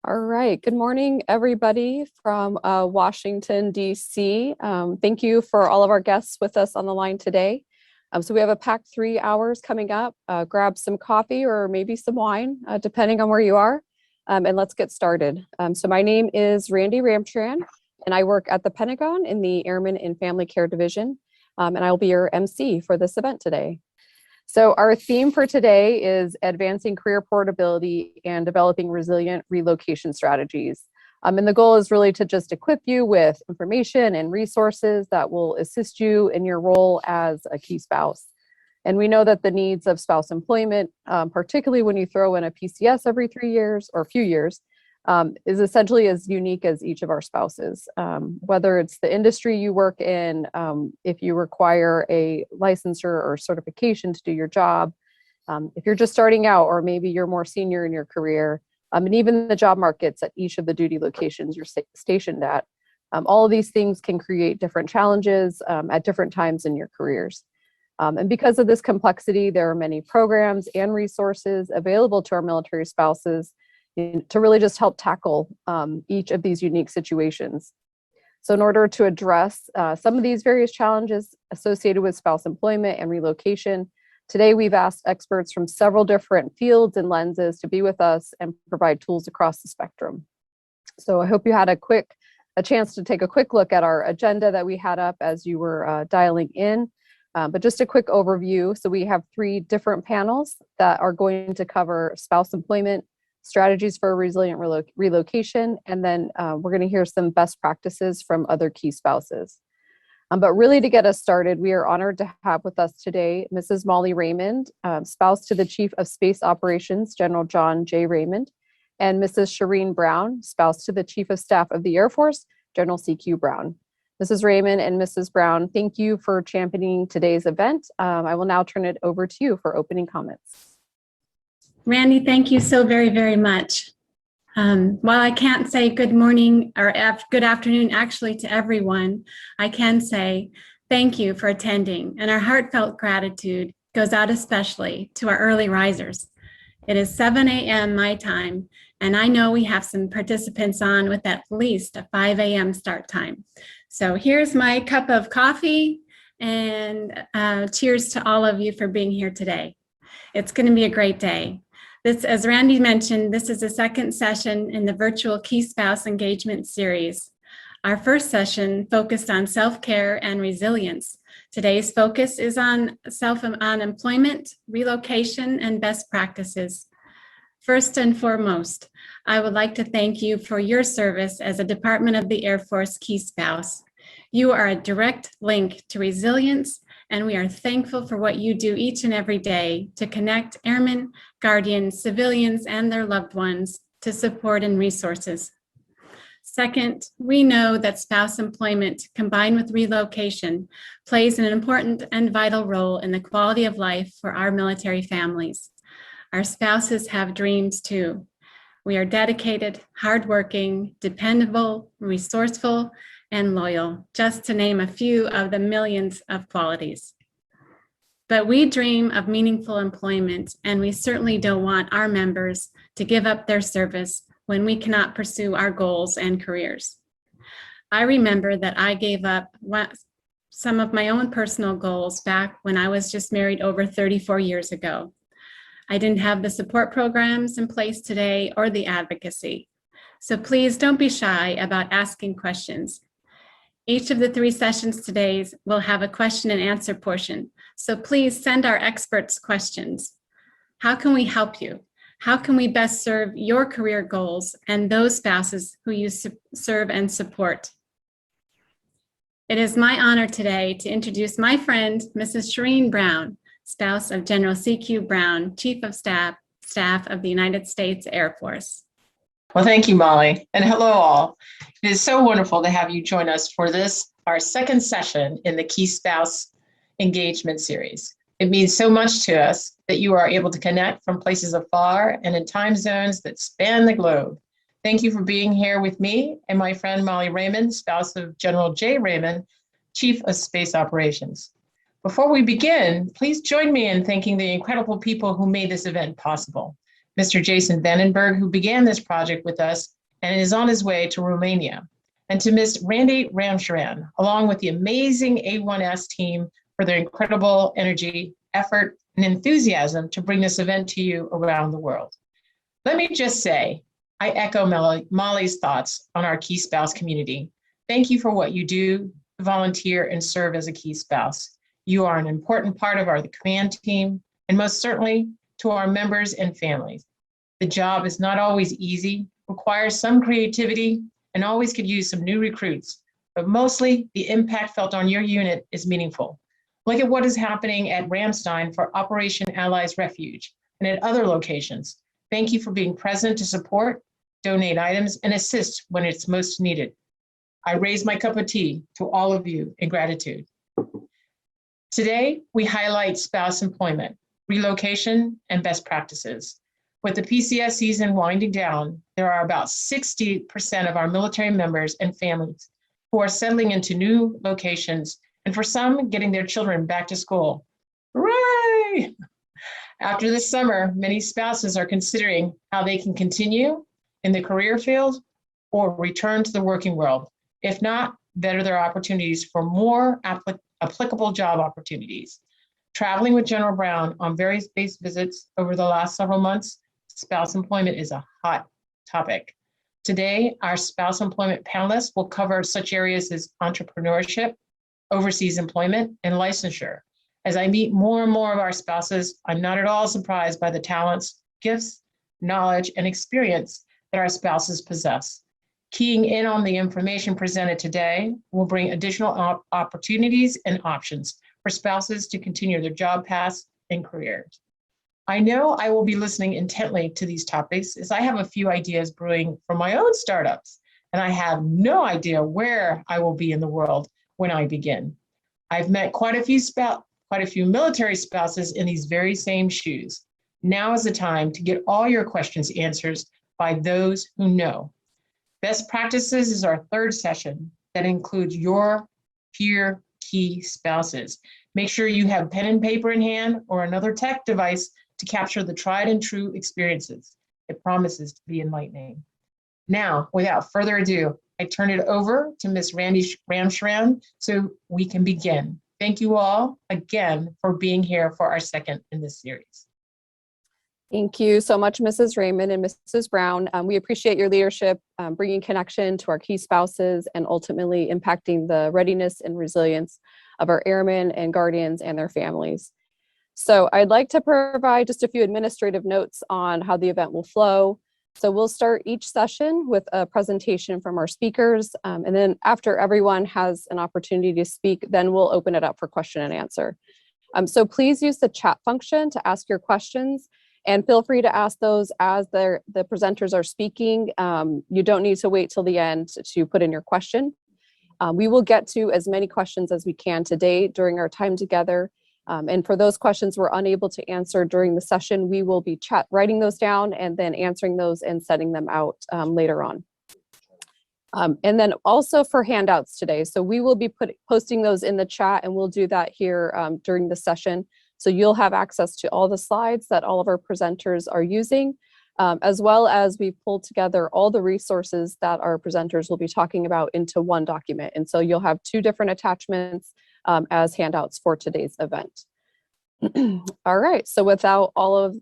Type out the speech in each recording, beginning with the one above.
All right. Good morning, everybody from Washington, D.C. Thank you for all of our guests with us on the line today. So we have a packed 3 hours coming up. Grab some coffee or maybe some wine, depending on where you are. And let's get started. So my name is Randi Ramcharan, and I work at the Pentagon in the Airmen and Family Care Division. And I will be your MC for this event today. So our theme for today is advancing career portability and developing resilient relocation strategies. And the goal is really to just equip you with information and resources that will assist you in your role as a key spouse. And we know that the needs of spouse employment, particularly when you throw in a PCS every 3 years or a few years, is essentially as unique as each of our spouses. Whether it's the industry you work in, if you require a licensure or certification to do your job, if you're just starting out, or maybe you're more senior in your career, and even the job markets at each of the duty locations you're stationed at, all of these things can create different challenges at different times in your careers. And because of this complexity, there are many programs and resources available to our military spouses to really just help tackle each of these unique situations. So in order to address some of these various challenges associated with spouse employment and relocation, today we've asked experts from several different fields and lenses to be with us and provide tools across the spectrum. So I hope you had a chance to take a quick look at our agenda that we had up as you were dialing in. But just a quick overview. So we have 3 different panels that are going to cover spouse employment, strategies for resilient relocation, and then we're going to hear some best practices from other key spouses. But really, to get us started, we are honored to have with us today Mrs. Mollie Raymond, spouse to the Chief of Space Operations, General John J. Raymond, and Mrs. Sharene Brown, spouse to the Chief of Staff of the Air Force, General C.Q. Brown. Mrs. Raymond and Mrs. Brown, thank you for championing today's event. I will now turn it over to you for opening comments. Randi, thank you so very, very much. While I can't say good morning or good afternoon actually to everyone, I can say thank you for attending, and our heartfelt gratitude goes out especially to our early risers. It is 7 a.m. my time, and I know we have some participants on with at least a 5 a.m. start time. So here's my cup of coffee, and cheers to all of you for being here today. It's going to be a great day. This, as Randi mentioned, this is the second session in the virtual Key Spouse Engagement Series. Our first session focused on self-care and resilience. Today's focus is on employment, relocation, and best practices. First and foremost, I would like to thank you for your service as a Department of the Air Force Key Spouse. You are a direct link to resilience, and we are thankful for what you do each and every day to connect airmen, guardians, civilians, and their loved ones to support and resources. Second, we know that spouse employment combined with relocation plays an important and vital role in the quality of life for our military families. Our spouses have dreams too. We are dedicated, hardworking, dependable, resourceful, and loyal, just to name a few of the millions of qualities. But we dream of meaningful employment, and we certainly don't want our members to give up their service when we cannot pursue our goals and careers. I remember that I gave up some of my own personal goals back when I was just married over 34 years ago. I didn't have the support programs in place today or the advocacy. So please don't be shy about asking questions. Each of the 3 sessions today will have a question and answer portion. So please send our experts questions. How can we help you? How can we best serve your career goals and those spouses who you serve and support? It is my honor today to introduce my friend, Mrs. Sharene Brown, spouse of General C.Q. Brown, Chief of Staff of the United States Air Force. Well, thank you, Mollie, and hello all. It is so wonderful to have you join us for this, our second session in the Key Spouse Engagement Series. It means so much to us that you are able to connect from places afar and in time zones that span the globe. Thank you for being here with me and my friend Mollie Raymond, spouse of General J. Raymond, Chief of Space Operations. Before we begin, please join me in thanking the incredible people who made this event possible. Mr. Jason Vandenberg, who began this project with us and is on his way to Romania, and to Ms. Randi Ramcharan, along with the amazing A1S team for their incredible energy, effort, and enthusiasm to bring this event to you around the world. Let me just say, I echo Mollie's thoughts on our Key Spouse community. Thank you for what you do, volunteer, and serve as a Key Spouse. You are an important part of our command team, and most certainly to our members and families. The job is not always easy, requires some creativity, and always could use some new recruits, but mostly the impact felt on your unit is meaningful. Look at what is happening at Ramstein for Operation Allies Refuge and at other locations. Thank you for being present to support, donate items, and assist when it's most needed. I raise my cup of tea to all of you in gratitude. Today, we highlight spouse employment, relocation, and best practices. With the PCS season winding down, there are about 60% of our military members and families who are settling into new locations, and for some, getting their children back to school. Hooray! After this summer, many spouses are considering how they can continue in the career field or return to the working world. If not, better their opportunities for more applicable job opportunities. Traveling with General Brown on various base visits over the last several months, spouse employment is a hot topic. Today, our spouse employment panelists will cover such areas as entrepreneurship, overseas employment, and licensure. As I meet more and more of our spouses, I'm not at all surprised by the talents, gifts, knowledge, and experience that our spouses possess. Keying in on the information presented today will bring additional opportunities and options for spouses to continue their job paths and careers. I know I will be listening intently to these topics as I have a few ideas brewing for my own startups, and I have no idea where I will be in the world when I begin. I've met quite a few military spouses in these very same shoes. Now is the time to get all your questions answered by those who know. Best practices is our third session that includes your peer key spouses. Make sure you have pen and paper in hand or another tech device to capture the tried and true experiences. It promises to be enlightening. Now, without further ado, I turn it over to Ms. Randi Ramcharan so we can begin. Thank you all again for being here for our second in this series. Thank you so much, Mrs. Raymond and Mrs. Brown. We appreciate your leadership, bringing connection to our key spouses and ultimately impacting the readiness and resilience of our airmen and guardians and their families. So I'd like to provide just a few administrative notes on how the event will flow. So we'll start each session with a presentation from our speakers, and then after everyone has an opportunity to speak, then we'll open it up for question and answer. So please use the chat function to ask your questions, and feel free to ask those as the presenters are speaking. You don't need to wait till the end to put in your question. We will get to as many questions as we can today during our time together. And for those questions we're unable to answer during the session, we will be writing those down and then answering those and sending them out later on. And then also for handouts today. So we will be posting those in the chat, and we'll do that here during the session. So you'll have access to all the slides that all of our presenters are using, as well as we pulled together all the resources that our presenters will be talking about into one document. And so you'll have two different attachments as handouts for today's event. All right, so with all of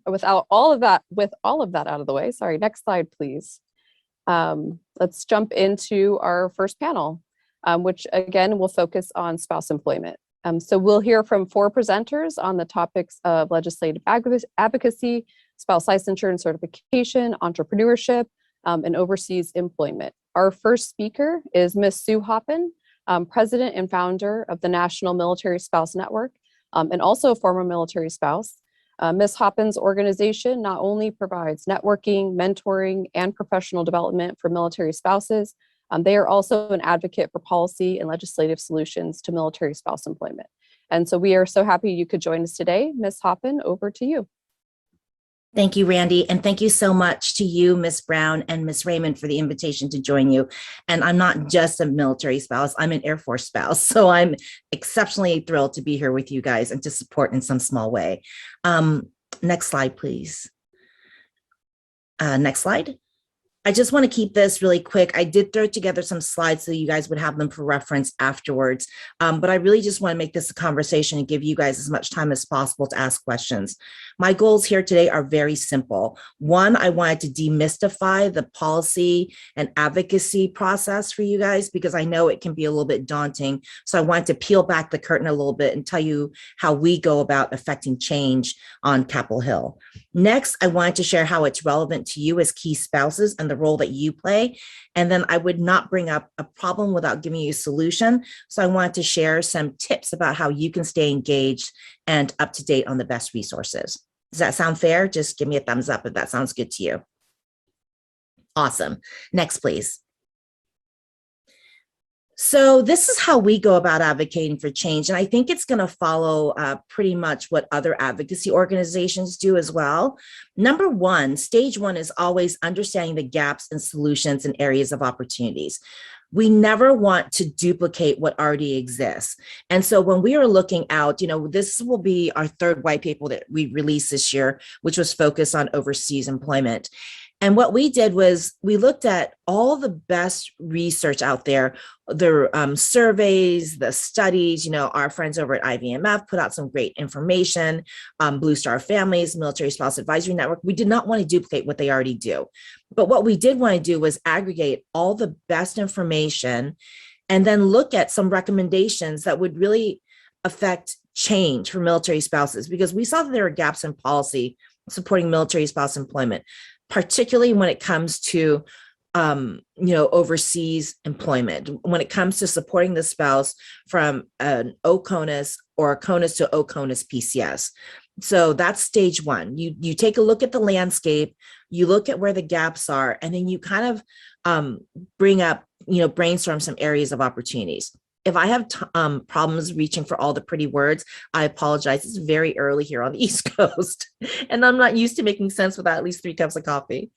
that out of the way, sorry, next slide, please. Let's jump into our first panel, which again will focus on spouse employment. So we'll hear from 4 presenters on the topics of legislative advocacy, spouse licensure and certification, entrepreneurship, and overseas employment. Our first speaker is Ms. Sue Hoppin, President and founder of the National Military Spouse Network, and also a former military spouse. Ms. Hoppin's organization not only provides networking, mentoring, and professional development for military spouses, they are also an advocate for policy and legislative solutions to military spouse employment. And so we are so happy you could join us today. Ms. Hoppin, over to you. Thank you, Randi. And thank you so much to you, Ms. Brown and Ms. Raymond, for the invitation to join you. And I'm not just a military spouse, I'm an Air Force spouse. So I'm exceptionally thrilled to be here with you guys and to support in some small way. Next slide, please. Next slide. I just want to keep this really quick. I did throw together some slides so you guys would have them for reference afterwards. But I really just want to make this a conversation and give you guys as much time as possible to ask questions. My goals here today are very simple. One, I wanted to demystify the policy and advocacy process for you guys, because I know it can be a little bit daunting. So I wanted to peel back the curtain a little bit and tell you how we go about affecting change on Capitol Hill. Next, I wanted to share how it's relevant to you as key spouses and the role that you play. And then I would not bring up a problem without giving you a solution. So I wanted to share some tips about how you can stay engaged and up to date on the best resources. Does that sound fair? Just give me a thumbs up if that sounds good to you. Awesome. Next, please. So this is how we go about advocating for change. And I think it's going to follow pretty much what other advocacy organizations do as well. Number one, stage one is always understanding the gaps and solutions and areas of opportunities. We never want to duplicate what already exists. And so when we are looking out, this will be our third white paper that we released this year, which was focused on overseas employment. And what we did was we looked at all the best research out there, the surveys, the studies. Our friends over at IVMF put out some great information, Blue Star Families, Military Spouse Advisory Network. We did not want to duplicate what they already do. But what we did want to do was aggregate all the best information and then look at some recommendations that would really affect change for military spouses, because we saw that there were gaps in policy supporting military spouse employment, particularly when it comes to, overseas employment, when it comes to supporting the spouse from an OCONUS or a CONUS to OCONUS PCS. So that's stage one. You take a look at the landscape, you look at where the gaps are, and then you kind of bring up, brainstorm some areas of opportunities. If I have problems reaching for all the pretty words, I apologize. It's very early here on the East Coast, and I'm not used to making sense without at least 3 cups of coffee.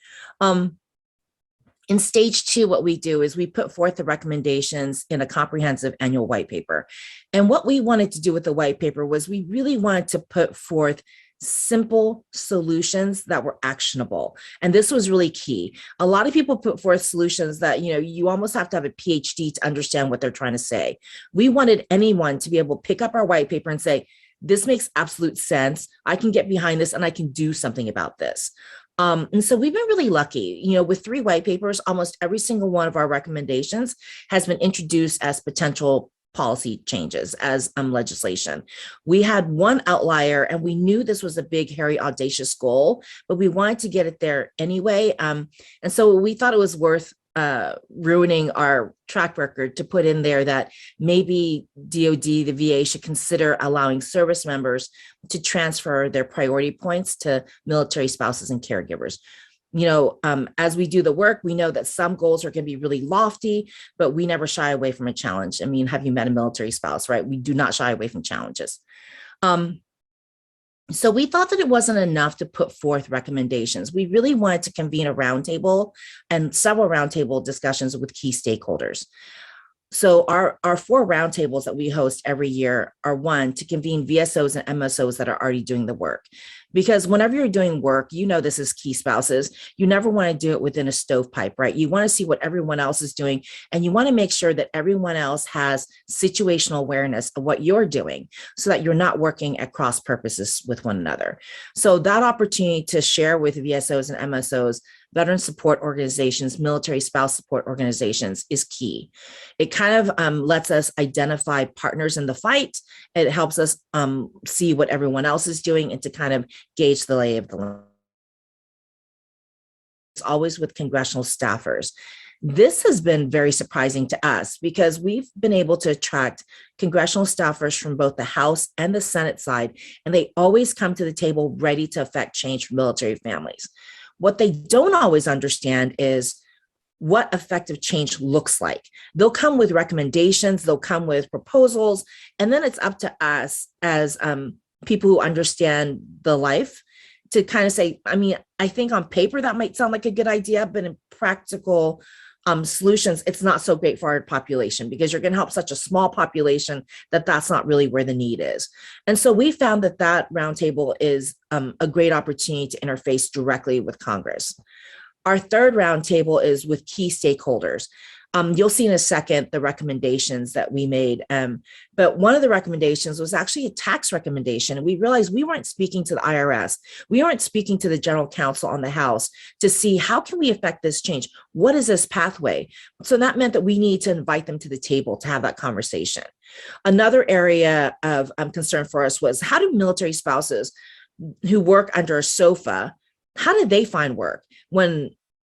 In stage two, what we do is we put forth the recommendations in a comprehensive annual white paper. And what we wanted to do with the white paper was we really wanted to put forth simple solutions that were actionable. And this was really key. A lot of people put forth solutions that, you almost have to have a PhD to understand what they're trying to say. We wanted anyone to be able to pick up our white paper and say, this makes absolute sense. I can get behind this and I can do something about this. And so we've been really lucky, with 3 white papers, almost every single one of our recommendations has been introduced as potential policy changes, as legislation. We had one outlier, and we knew this was a big, hairy, audacious goal, but we wanted to get it there anyway. And so we thought it was worth ruining our track record to put in there that maybe DOD, the VA, should consider allowing service members to transfer their priority points to military spouses and caregivers. As we do the work, we know that some goals are going to be really lofty, but we never shy away from a challenge. I mean, have you met a military spouse, right? We do not shy away from challenges. So we thought that it wasn't enough to put forth recommendations. We really wanted to convene a roundtable and several roundtable discussions with key stakeholders. So our 4 roundtables that we host every year are, one, to convene VSOs and MSOs that are already doing the work. Because whenever you're doing work, this is key spouses, you never want to do it within a stovepipe, right? You want to see what everyone else is doing, and you want to make sure that everyone else has situational awareness of what you're doing so that you're not working at cross purposes with one another. So that opportunity to share with VSOs and MSOs, veteran support organizations, military spouse support organizations, is key. It kind of lets us identify partners in the fight. It helps us see what everyone else is doing and to kind of gauge the lay of the land. It's always with congressional staffers. This has been very surprising to us because we've been able to attract congressional staffers from both the House and the Senate side, and they always come to the table ready to affect change for military families. What they don't always understand is what effective change looks like. They'll come with recommendations, they'll come with proposals, and then it's up to us as people who understand the life to kind of say, I think on paper that might sound like a good idea, but in practical solutions, it's not so great for our population because you're going to help such a small population that that's not really where the need is. And so we found that that roundtable is a great opportunity to interface directly with Congress. Our third roundtable is with key stakeholders. You'll see in a second the recommendations that we made. But one of the recommendations was actually a tax recommendation. And we realized we weren't speaking to the IRS. We weren't speaking to the general counsel on the House to see how can we affect this change? What is this pathway? So that meant that we need to invite them to the table to have that conversation. Another area of concern for us was how do military spouses who work under a SOFA, how do they find work when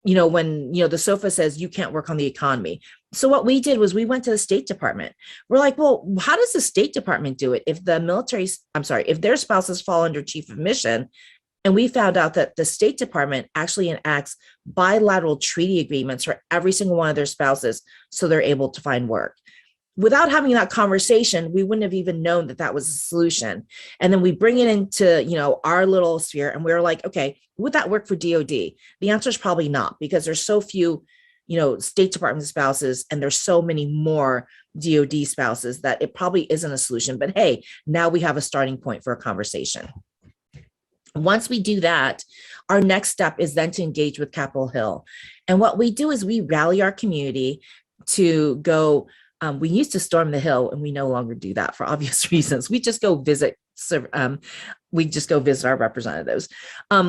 the SOFA says you can't work on the economy? So what we did was we went to the State Department. We're like, well, how does the State Department do it if if their spouses fall under chief of mission? And we found out that the State Department actually enacts bilateral treaty agreements for every single one of their spouses so they're able to find work. Without having that conversation, we wouldn't have even known that that was a solution. And then we bring it into, our little sphere, and we're like, okay, would that work for DOD? The answer is probably not, because there's so few, State Department spouses, and there's so many more DOD spouses that it probably isn't a solution. But hey, now we have a starting point for a conversation. Once we do that, our next step is then to engage with Capitol Hill. And what we do is we rally our community to go. We used to storm the Hill, and we no longer do that for obvious reasons. We just go visit. Our representatives.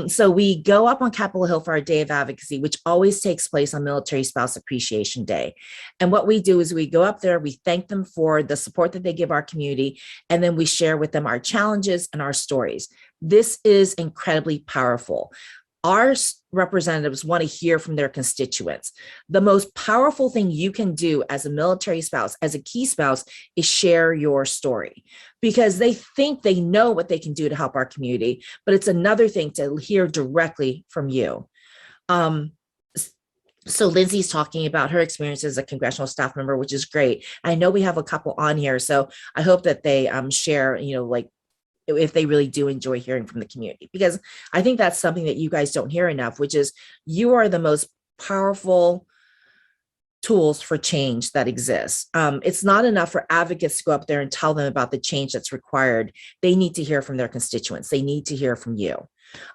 So we go up on Capitol Hill for our Day of Advocacy, which always takes place on Military Spouse Appreciation Day. And what we do is we go up there, we thank them for the support that they give our community, and then we share with them our challenges and our stories. This is incredibly powerful. Our representatives want to hear from their constituents. The most powerful thing you can do as a military spouse, as a key spouse, is share your story, because they think they know what they can do to help our community, but it's another thing to hear directly from you. So Lindsay's talking about her experience as a congressional staff member, which is great. I know we have a couple on here, so I hope that they share, if they really do enjoy hearing from the community, because I think that's something that you guys don't hear enough, which is you are the most powerful tools for change that exists. It's not enough for advocates to go up there and tell them about the change that's required. They need to hear from their constituents. They need to hear from you.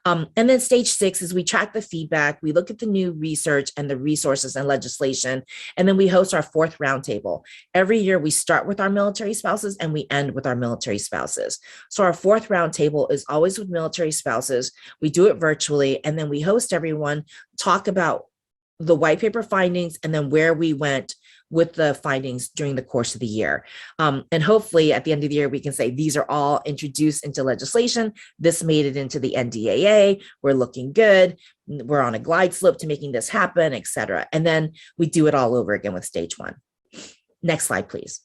And then stage 6 is we track the feedback, we look at the new research and the resources and legislation, and then we host our 4th roundtable. Every year we start with our military spouses and we end with our military spouses. So our 4th roundtable is always with military spouses. We do it virtually, and then we host everyone, talk about the white paper findings, and then where we went with the findings during the course of the year. And hopefully at the end of the year, we can say these are all introduced into legislation. This made it into the NDAA. We're looking good. We're on a glide slope to making this happen, et cetera. And then we do it all over again with stage 1. Next slide, please.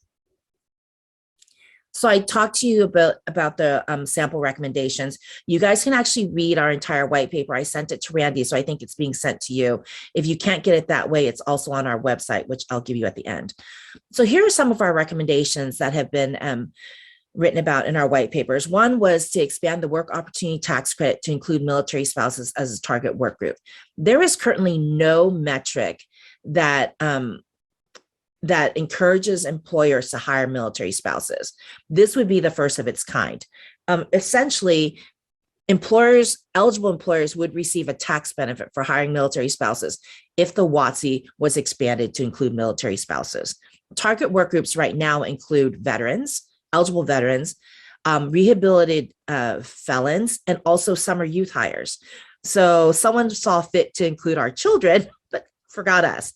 So I talked to you about the sample recommendations. You guys can actually read our entire white paper. I sent it to Randi, so I think it's being sent to you. If you can't get it that way, it's also on our website, which I'll give you at the end. So here are some of our recommendations that have been written about in our white papers. One was to expand the work opportunity tax credit to include military spouses as a target work group. There is currently no metric that encourages employers to hire military spouses. This would be the first of its kind. Essentially, eligible employers would receive a tax benefit for hiring military spouses if the WOTC was expanded to include military spouses. Target work groups right now include veterans, eligible veterans, rehabilitated felons, and also summer youth hires. So someone saw fit to include our children, but forgot us.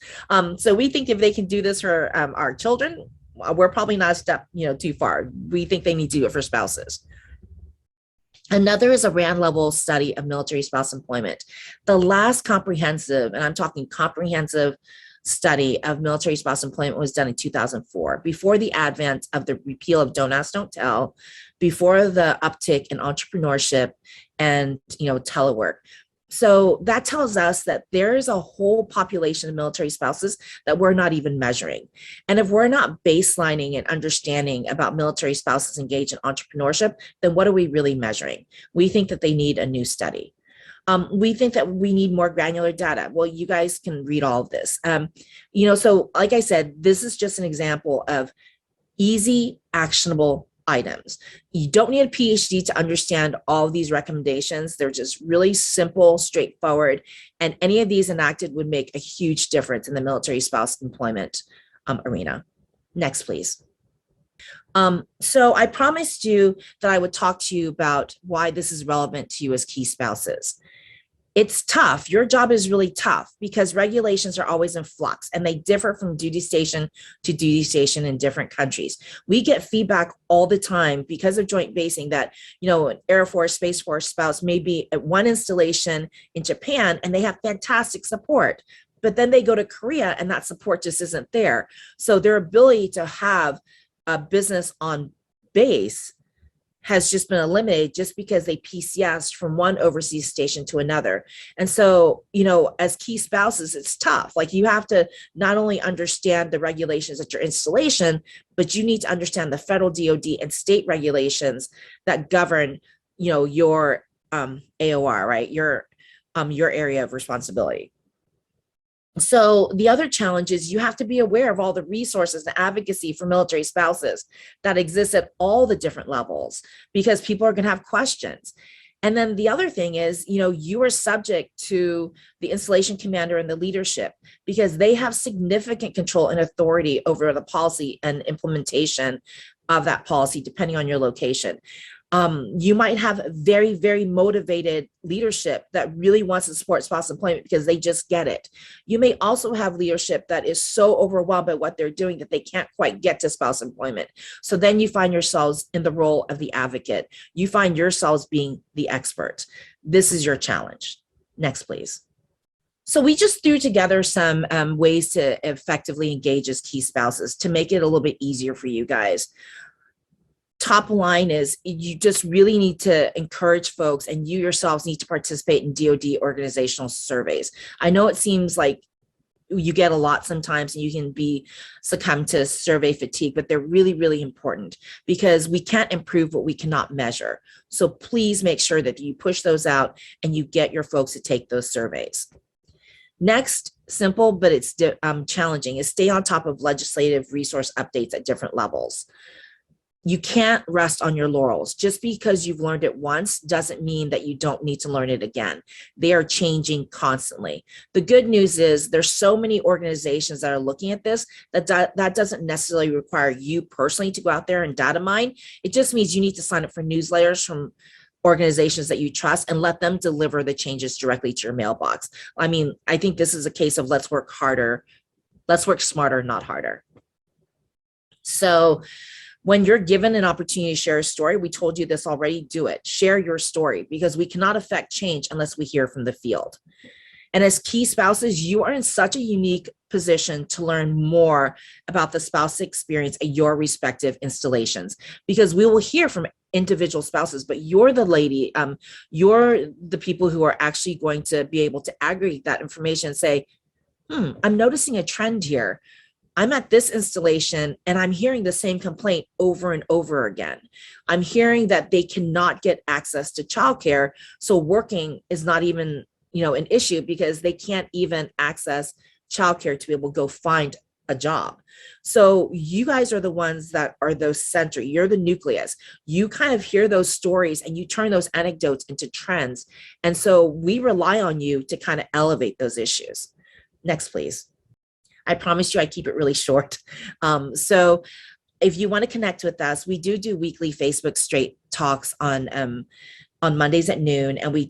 So we think if they can do this for our children, we're probably not a step too far. We think they need to do it for spouses. Another is a RAND level study of military spouse employment. The last comprehensive, and I'm talking comprehensive, study of military spouse employment was done in 2004, before the advent of the repeal of Don't Ask, Don't Tell, before the uptick in entrepreneurship and telework. So that tells us that there is a whole population of military spouses that we're not even measuring. And if we're not baselining and understanding about military spouses engaged in entrepreneurship, then what are we really measuring? We think that they need a new study. We think that we need more granular data. Well, you guys can read all of this. So like I said, this is just an example of easy, actionable items. You don't need a PhD to understand all of these recommendations. They're just really simple, straightforward, and any of these enacted would make a huge difference in the military spouse employment arena. Next, please. So I promised you that I would talk to you about why this is relevant to you as key spouses. It's tough. Your job is really tough because regulations are always in flux and they differ from duty station to duty station in different countries. We get feedback all the time because of joint basing that, an Air Force, Space Force spouse may be at one installation in Japan and they have fantastic support, but then they go to Korea and that support just isn't there. So their ability to have a business on base has just been eliminated just because they PCS from one overseas station to another. And so, as key spouses, it's tough. Like you have to not only understand the regulations at your installation, but you need to understand the federal DOD and state regulations that govern, your AOR, right? Your area of responsibility. So the other challenge is you have to be aware of all the resources and advocacy for military spouses that exists at all the different levels because people are going to have questions. And then the other thing is, you are subject to the installation commander and the leadership because they have significant control and authority over the policy and implementation of that policy, depending on your location. You might have very, very motivated leadership that really wants to support spouse employment because they just get it. You may also have leadership that is so overwhelmed by what they're doing that they can't quite get to spouse employment. So then you find yourselves in the role of the advocate. You find yourselves being the expert. This is your challenge. Next, please. So we just threw together some ways to effectively engage as key spouses to make it a little bit easier for you guys. Top line is you just really need to encourage folks and you yourselves need to participate in DoD organizational surveys. I know it seems like you get a lot sometimes and you can be succumb to survey fatigue, but they're really, really important because we can't improve what we cannot measure. So please make sure that you push those out and you get your folks to take those surveys. Next, simple, but it's challenging, is stay on top of legislative resource updates at different levels. You can't rest on your laurels. Just because you've learned it once doesn't mean that you don't need to learn it again. They are changing constantly. The good news is there's so many organizations that are looking at this that doesn't necessarily require you personally to go out there and data mine. It just means you need to sign up for newsletters from organizations that you trust and let them deliver the changes directly to your mailbox. I mean, I think this is a case of let's work harder, let's work smarter, not harder. So when you're given an opportunity to share a story, we told you this already, do it. Share your story because we cannot affect change unless we hear from the field. And as key spouses, you are in such a unique position to learn more about the spouse experience at your respective installations because we will hear from individual spouses, but you're the lady, you're the people who are actually going to be able to aggregate that information and say, I'm noticing a trend here. I'm at this installation and I'm hearing the same complaint over and over again. I'm hearing that they cannot get access to childcare. So working is not even, an issue because they can't even access childcare to be able to go find a job. So you guys are the ones that are those center. You're the nucleus. You kind of hear those stories and you turn those anecdotes into trends. And so we rely on you to kind of elevate those issues. Next, please. I promise you I keep it really short. So if you want to connect with us, we do weekly Facebook straight talks on Mondays at noon, and we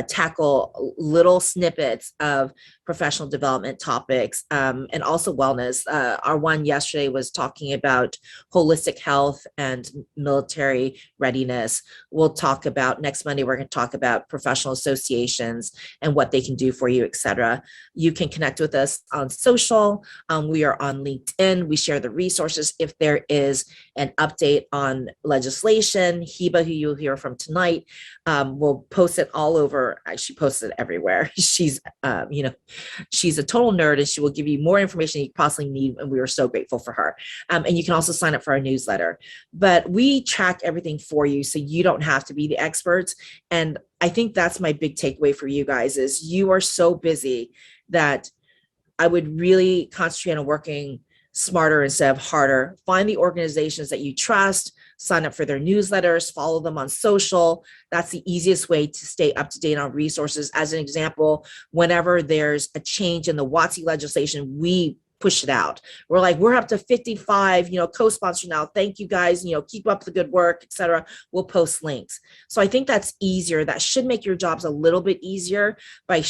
tackle little snippets of professional development topics and also wellness. Our one yesterday was talking about holistic health and military readiness. We'll talk about next Monday, we're going to talk about professional associations and what they can do for you, etc. You can connect with us on social. We are on LinkedIn. We share the resources. If there is an update on legislation, Heba, who you'll hear from tonight, we'll post it all over. She posts it everywhere. She's, she's a total nerd and she will give you more information you possibly need. And we are so grateful for her. And you can also sign up for our newsletter, but we track everything for you. So you don't have to be the experts. And I think that's my big takeaway for you guys is you are so busy that I would really concentrate on working smarter instead of harder. Find the organizations that you trust, sign up for their newsletters, follow them on social. That's the easiest way to stay up to date on resources. As an example, whenever there's a change in the WOTC legislation, we push it out. We're like, we're up to 55, co-sponsor now. Thank you guys, keep up the good work, etc. We'll post links. So I think that's easier. That should make your jobs a little bit easier by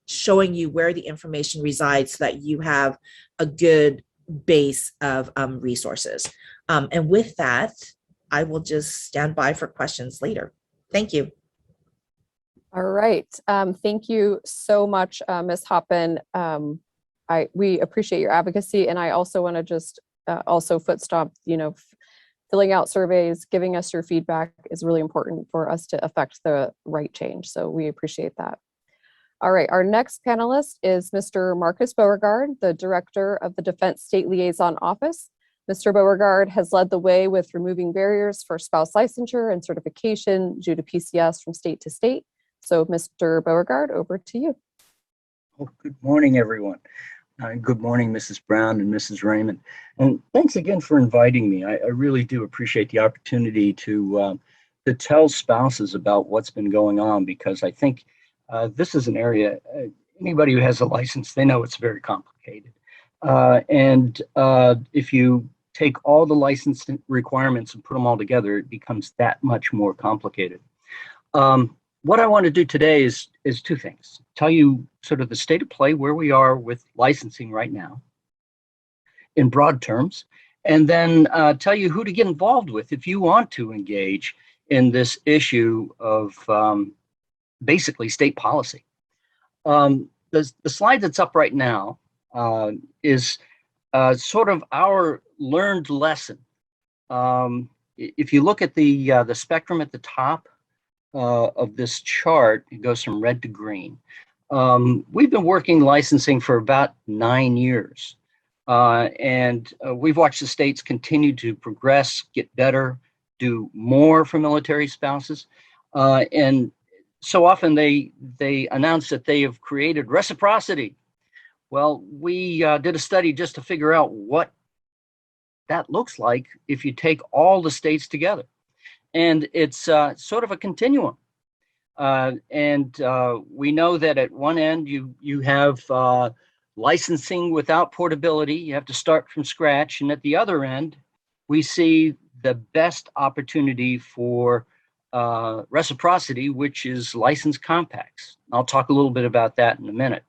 showing you where the information resides so that you have a good base of resources. And with that, I will just stand by for questions later. Thank you. All right. Thank you so much, Ms. Hoppin. We appreciate your advocacy, and I also want to just also foot stomp, filling out surveys, giving us your feedback is really important for us to affect the right change. So we appreciate that. All right, our next panelist is Mr. Marcus Beauregard, the Director of the Defense State Liaison Office. Mr. Beauregard has led the way with removing barriers for spouse licensure and certification due to PCS from state to state. So Mr. Beauregard, over to you. Oh, good morning, everyone. Good morning, Mrs. Brown and Mrs. Raymond. And thanks again for inviting me. I really do appreciate the opportunity to tell spouses about what's been going on, because I think this is an area, anybody who has a license, they know it's very complicated. And if you take all the license requirements and put them all together, it becomes that much more complicated. What I want to do today is two things. Tell you sort of the state of play, where we are with licensing right now in broad terms, and then tell you who to get involved with if you want to engage in this issue of basically state policy. The slide that's up right now is sort of our learned lesson. If you look at the spectrum at the top of this chart, it goes from red to green. We've been working licensing for about 9 years, and we've watched the states continue to progress, get better, do more for military spouses, and so often they announce that they have created reciprocity. Well, we did a study just to figure out what that looks like if you take all the states together. And it's sort of a continuum. And we know that at one end, you have licensing without portability. You have to start from scratch. And at the other end, we see the best opportunity for reciprocity, which is license compacts. I'll talk a little bit about that in a minute.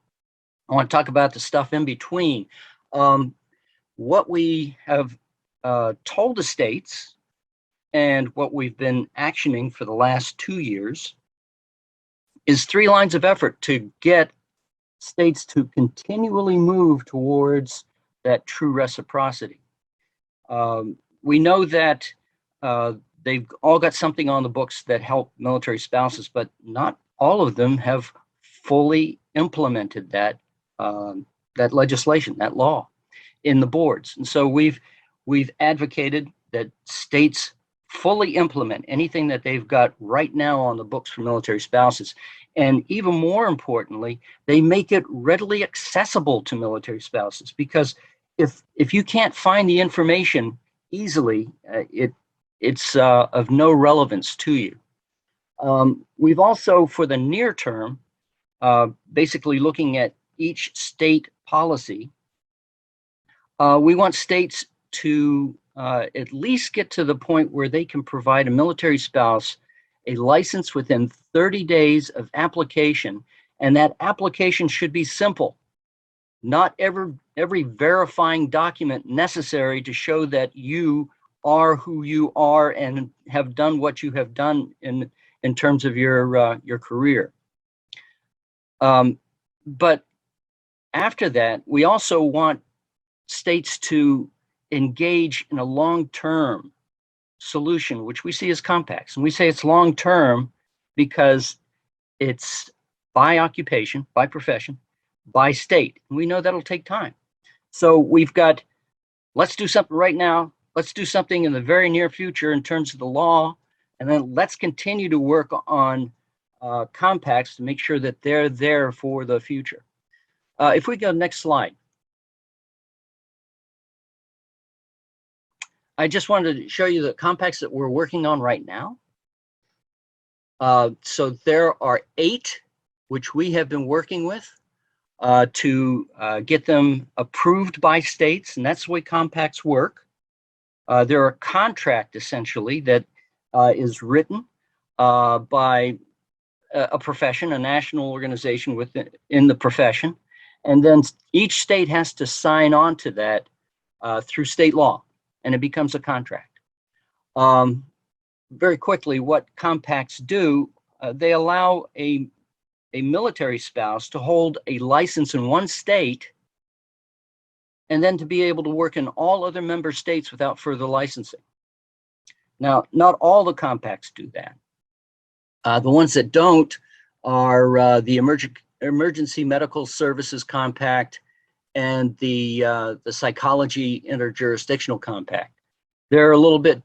I want to talk about the stuff in between. What we have told the states and what we've been actioning for the last 2 years is 3 lines of effort to get states to continually move towards that true reciprocity. We know that they've all got something on the books that help military spouses, but not all of them have fully implemented that legislation, that law in the boards. And so we've advocated that states fully implement anything that they've got right now on the books for military spouses. And even more importantly, they make it readily accessible to military spouses, because if you can't find the information easily, it's of no relevance to you. We've also, for the near term, basically looking at each state policy, we want states to at least get to the point where they can provide a military spouse a license within 30 days of application, and that application should be simple. Not every verifying document necessary to show that you are who you are and have done what you have done in terms of your career. But after that, we also want states to engage in a long-term solution, which we see as compacts. And we say it's long-term because it's by occupation, by profession, by state. And we know that'll take time. So we've got, let's do something right now. Let's do something in the very near future in terms of the law. And then let's continue to work on compacts to make sure that they're there for the future. If we go next slide. I just wanted to show you the compacts that we're working on right now. So there are 8 which we have been working with to get them approved by states, and that's the way compacts work. They're a contract essentially that is written by a profession, a national organization within the profession, and then each state has to sign on to that through state law, and it becomes a contract. Very quickly, what compacts do, they allow a military spouse to hold a license in one state and then to be able to work in all other member states without further licensing. Now, not all the compacts do that. The ones that don't are the Emergency Medical Services Compact and the Psychology Interjurisdictional Compact. They're a little bit,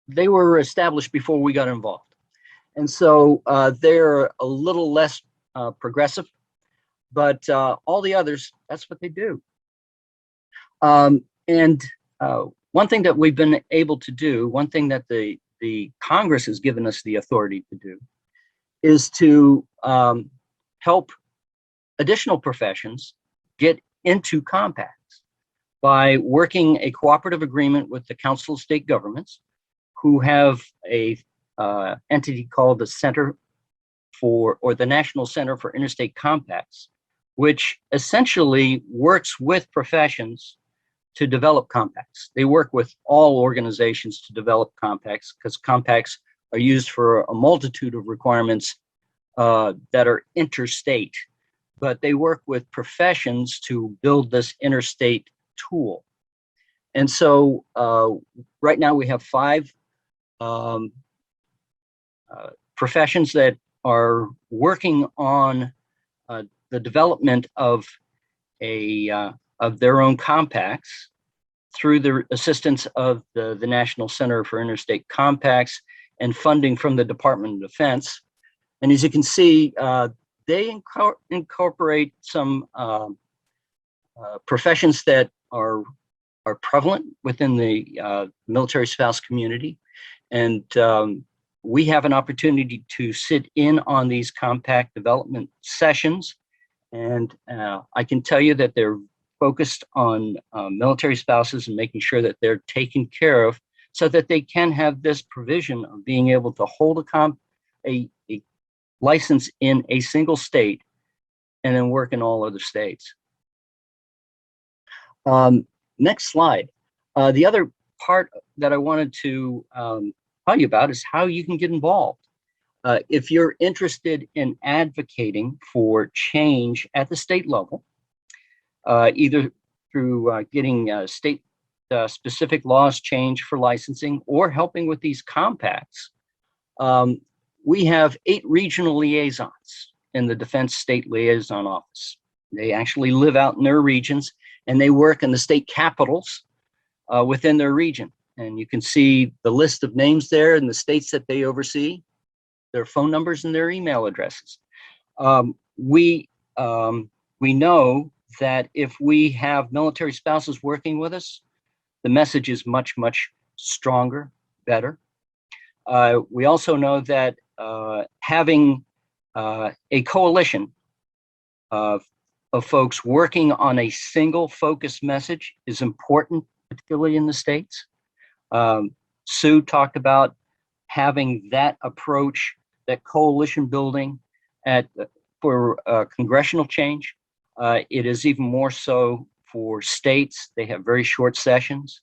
they were established before we got involved. And so they're a little less progressive, but all the others, that's what they do. One thing that we've been able to do, one thing that the Congress has given us the authority to do, is to help additional professions get into compacts by working a cooperative agreement with the Council of State Governments, who have a entity called the Center for, or the National Center for Interstate Compacts, which essentially works with professions to develop compacts. They work with all organizations to develop compacts because compacts are used for a multitude of requirements that are interstate, but they work with professions to build this interstate tool. And so right now we have 5 professions that are working on the development of their own compacts through the assistance of the National Center for Interstate Compacts and funding from the Department of Defense. And as you can see, they incorporate some professions that are prevalent within the military spouse community. And we have an opportunity to sit in on these compact development sessions. And I can tell you that they're focused on military spouses and making sure that they're taken care of so that they can have this provision of being able to hold a license in a single state and then work in all other states. Next slide. The other part that I wanted to tell you about is how you can get involved. If you're interested in advocating for change at the state level, either through getting state specific laws changed for licensing or helping with these compacts, we have 8 regional liaisons in the Defense State Liaison Office. They actually live out in their regions and they work in the state capitals within their region. And you can see the list of names there and the states that they oversee, their phone numbers and their email addresses. We know that if we have military spouses working with us, the message is much, much stronger, better. We also know that having a coalition of folks working on a single focused message is important, particularly in the States. Sue talked about having that approach, that coalition building for congressional change. It is even more so for states. They have very short sessions.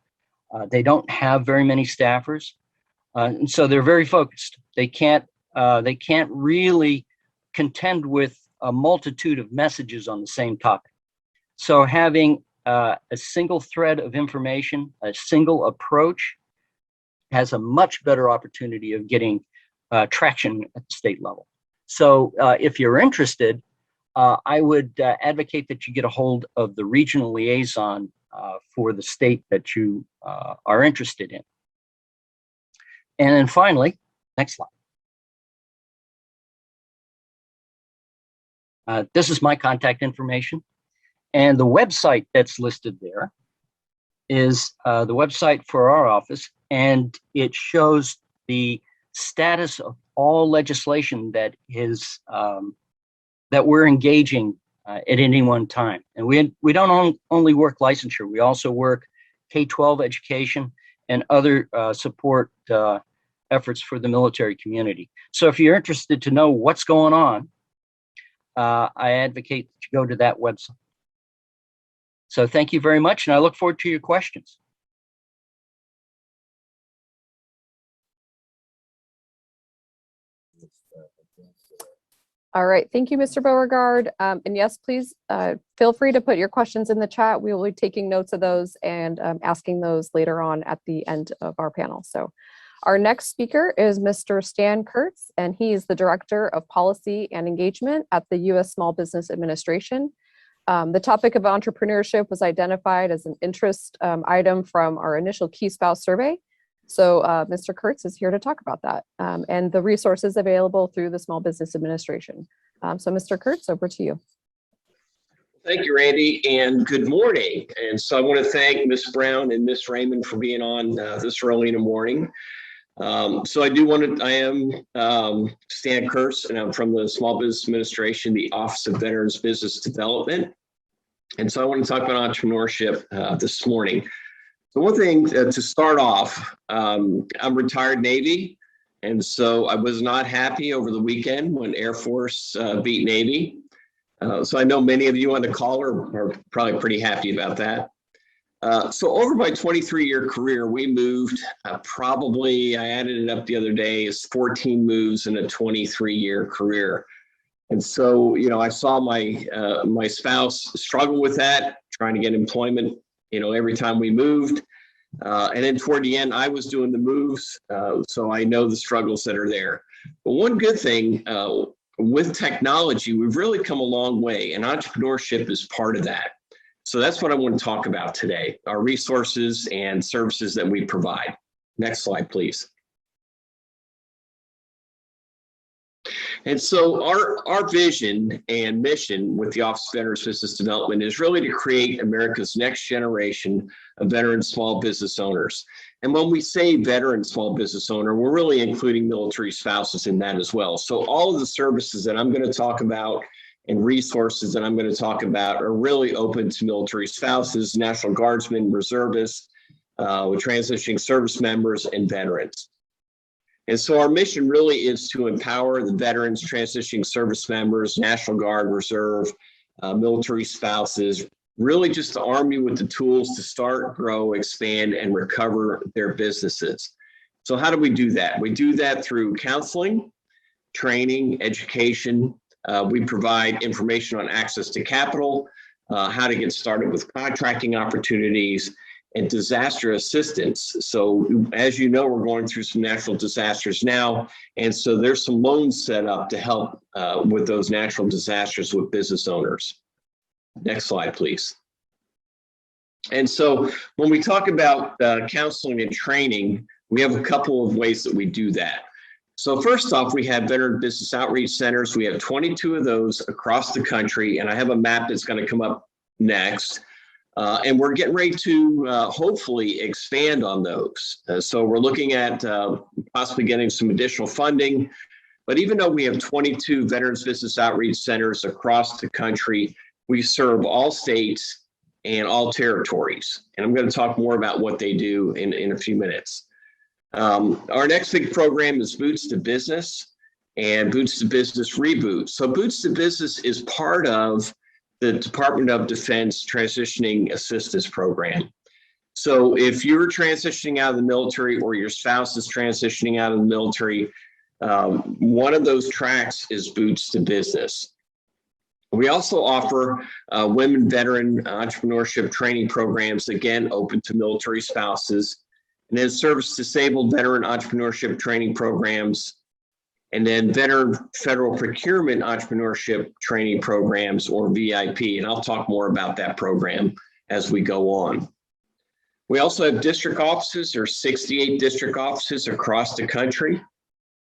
They don't have very many staffers. And so they're very focused. They can't really contend with a multitude of messages on the same topic. So having a single thread of information, a single approach, has a much better opportunity of getting traction at the state level. So if you're interested, I would advocate that you get a hold of the regional liaison for the state that you are interested in. And then finally, Next slide. This is my contact information. And the website that's listed there is the website for our office, and it shows the status of all legislation that is that we're engaging at any one time. And we don't only work licensure, we also work K-12 education and other support efforts for the military community. So if you're interested to know what's going on, I advocate that you go to that website. So thank you very much, and I look forward to your questions. All right, thank you, Mr. Beauregard. And yes, please feel free to put your questions in the chat. We will be taking notes of those and asking those later on at the end of our panel. So our next speaker is Mr. Stan Kurtz, and he is the Director of Policy and Engagement at the U.S. Small Business Administration. The topic of entrepreneurship was identified as an interest item from our initial Key Spouse survey. So Mr. Kurtz is here to talk about that and the resources available through the Small Business Administration. So Mr. Kurtz, over to you. Thank you, Randy, and good morning. And so I want to thank Ms. Brown and Ms. Raymond for being on this early in the morning. So I am Stan Kurtz, and I'm from the Small Business Administration, the Office of Veterans Business Development. And so I want to talk about entrepreneurship this morning. So one thing to start off, I'm retired Navy, and so I was not happy over the weekend when Air Force beat Navy. So I know many of you on the call are probably pretty happy about that. So over my 23-year career, we moved probably, I added it up the other day, is 14 moves in a 23-year career. And so, you know, I saw my spouse struggle with that, trying to get employment, you know, every time we moved. And then toward the end, I was doing the moves. So I know the struggles that are there. But one good thing with technology, we've really come a long way, and entrepreneurship is part of that. So that's what I want to talk about today, our resources and services that we provide. Next slide, please. And so our vision and mission with the Office of Veterans Business Development is really to create America's next generation of veteran small business owners. And when we say veteran small business owner, we're really including military spouses in that as well. So all of the services that I'm going to talk about and resources that I'm going to talk about are really open to military spouses, National Guardsmen, reservists, with transitioning service members, and veterans. And so our mission really is to empower the veterans, transitioning service members, National Guard, Reserve, military spouses, really just to arm you with the tools to start, grow, expand, and recover their businesses. So how do we do that? We do that through counseling, training, education. We provide information on access to capital, how to get started with contracting opportunities, and disaster assistance. So as you know, we're going through some natural disasters now. And so there's some loans set up to help with those natural disasters with business owners. Next slide, please. And so when we talk about counseling and training, we have a couple of ways that we do that. So first off, we have veteran business outreach centers. We have 22 of those across the country, and I have a map that's going to come up next. And we're getting ready to hopefully expand on those. So we're looking at possibly getting some additional funding. But even though we have 22 Veterans Business Outreach Centers across the country, we serve all states and all territories. And I'm going to talk more about what they do in a few minutes. Our next big program is Boots to Business and Boots to Business Reboot. So Boots to Business is part of the Department of Defense Transitioning Assistance Program. So if you're transitioning out of the military or your spouse is transitioning out of the military, one of those tracks is Boots to Business. We also offer women veteran entrepreneurship training programs, again, open to military spouses, and then service disabled veteran entrepreneurship training programs, and then veteran federal procurement entrepreneurship training programs, or VIP. And I'll talk more about that program as we go on. We also have district offices. There are 68 district offices across the country.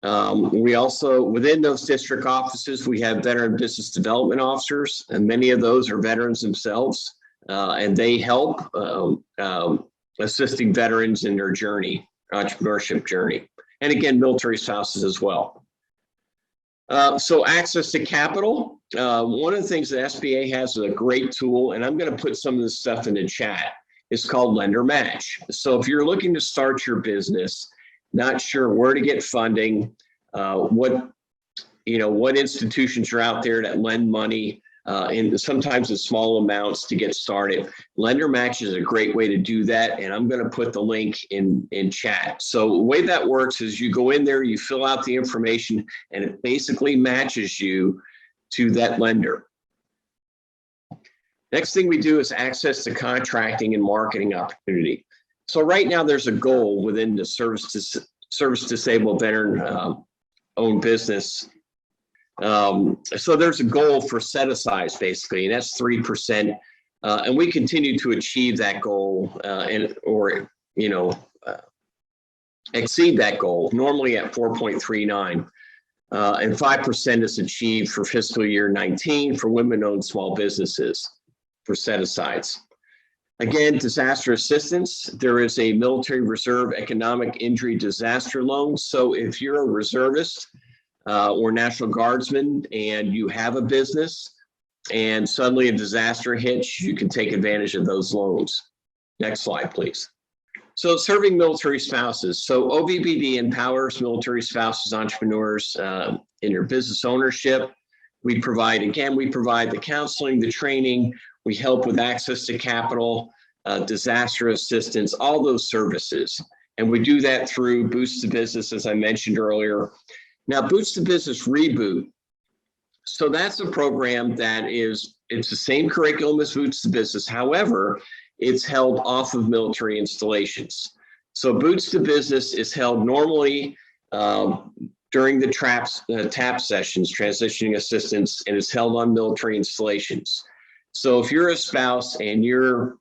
We also, within those district offices, we have veteran business development officers, and many of those are veterans themselves, and they help assisting veterans in their journey, entrepreneurship journey, and again, military spouses as well. So access to capital. One of the things that SBA has is a great tool, and I'm going to put some of this stuff in the chat. It's called Lender Match. So if you're looking to start your business, not sure where to get funding, what institutions are out there that lend money, and sometimes in small amounts to get started. Lender Match is a great way to do that, and I'm going to put the link in chat. So the way that works is you go in there, you fill out the information, and it basically matches you to that lender. Next thing we do is access to contracting and marketing opportunity. So right now there's a goal within the service disabled veteran owned business. So there's a goal for set asides basically, and that's 3%. And we continue to achieve that goal exceed that goal, normally at 4.39. And 5% is achieved for fiscal year 19 for women-owned small businesses for set asides. Again, disaster assistance, there is a military reserve economic injury disaster loan. So if you're a reservist or National Guardsman and you have a business and suddenly a disaster hits, you can take advantage of those loans. Next slide, please. So serving military spouses. So OVBD empowers military spouses, entrepreneurs in their business ownership. We provide the counseling, the training, we help with access to capital, disaster assistance, all those services. And we do that through Boost to Business, as I mentioned earlier. Now, Boost to Business Reboot. So that's a program that it's the same curriculum as Boost to Business. However, it's held off of military installations. So Boost to Business is held normally during the TAP sessions, transitioning assistance, and it's held on military installations. So if you're a spouse and your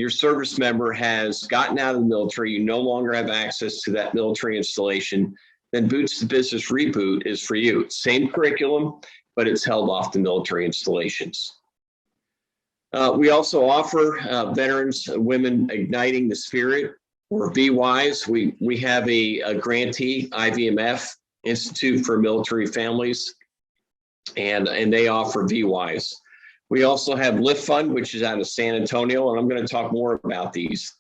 service member has gotten out of the military, you no longer have access to that military installation, then Boost to Business Reboot is for you. Same curriculum, but it's held off the military installations. We also offer veterans, women igniting the spirit, or VWISE. We have a grantee, IVMF, Institute for Military Families, and they offer VWISE. We also have Lift Fund, which is out of San Antonio, and I'm going to talk more about these,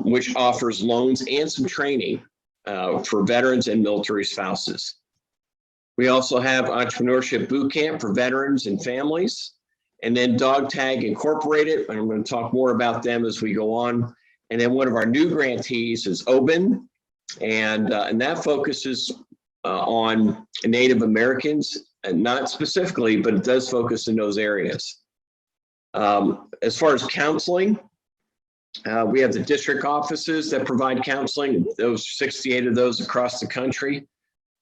which offers loans and some training for veterans and military spouses. We also have Entrepreneurship Bootcamp for veterans and families, and then Dog Tag Incorporated, and I'm going to talk more about them as we go on. And then one of our new grantees is OBIN, and that focuses on Native Americans, and not specifically, but it does focus in those areas. As far as counseling, we have the district offices that provide counseling, those 68 of those across the country.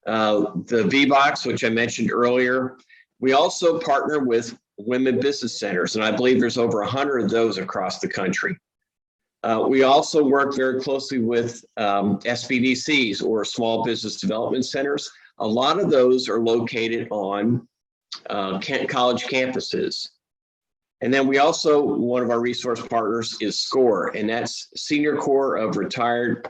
The VBOX, which I mentioned earlier. We also partner with women business centers, and I believe there's over 100 of those across the country. We also work very closely with SBDCs, or small business development centers. A lot of those are located on college campuses. And then we also, one of our resource partners is SCORE, and that's Senior Corps of Retired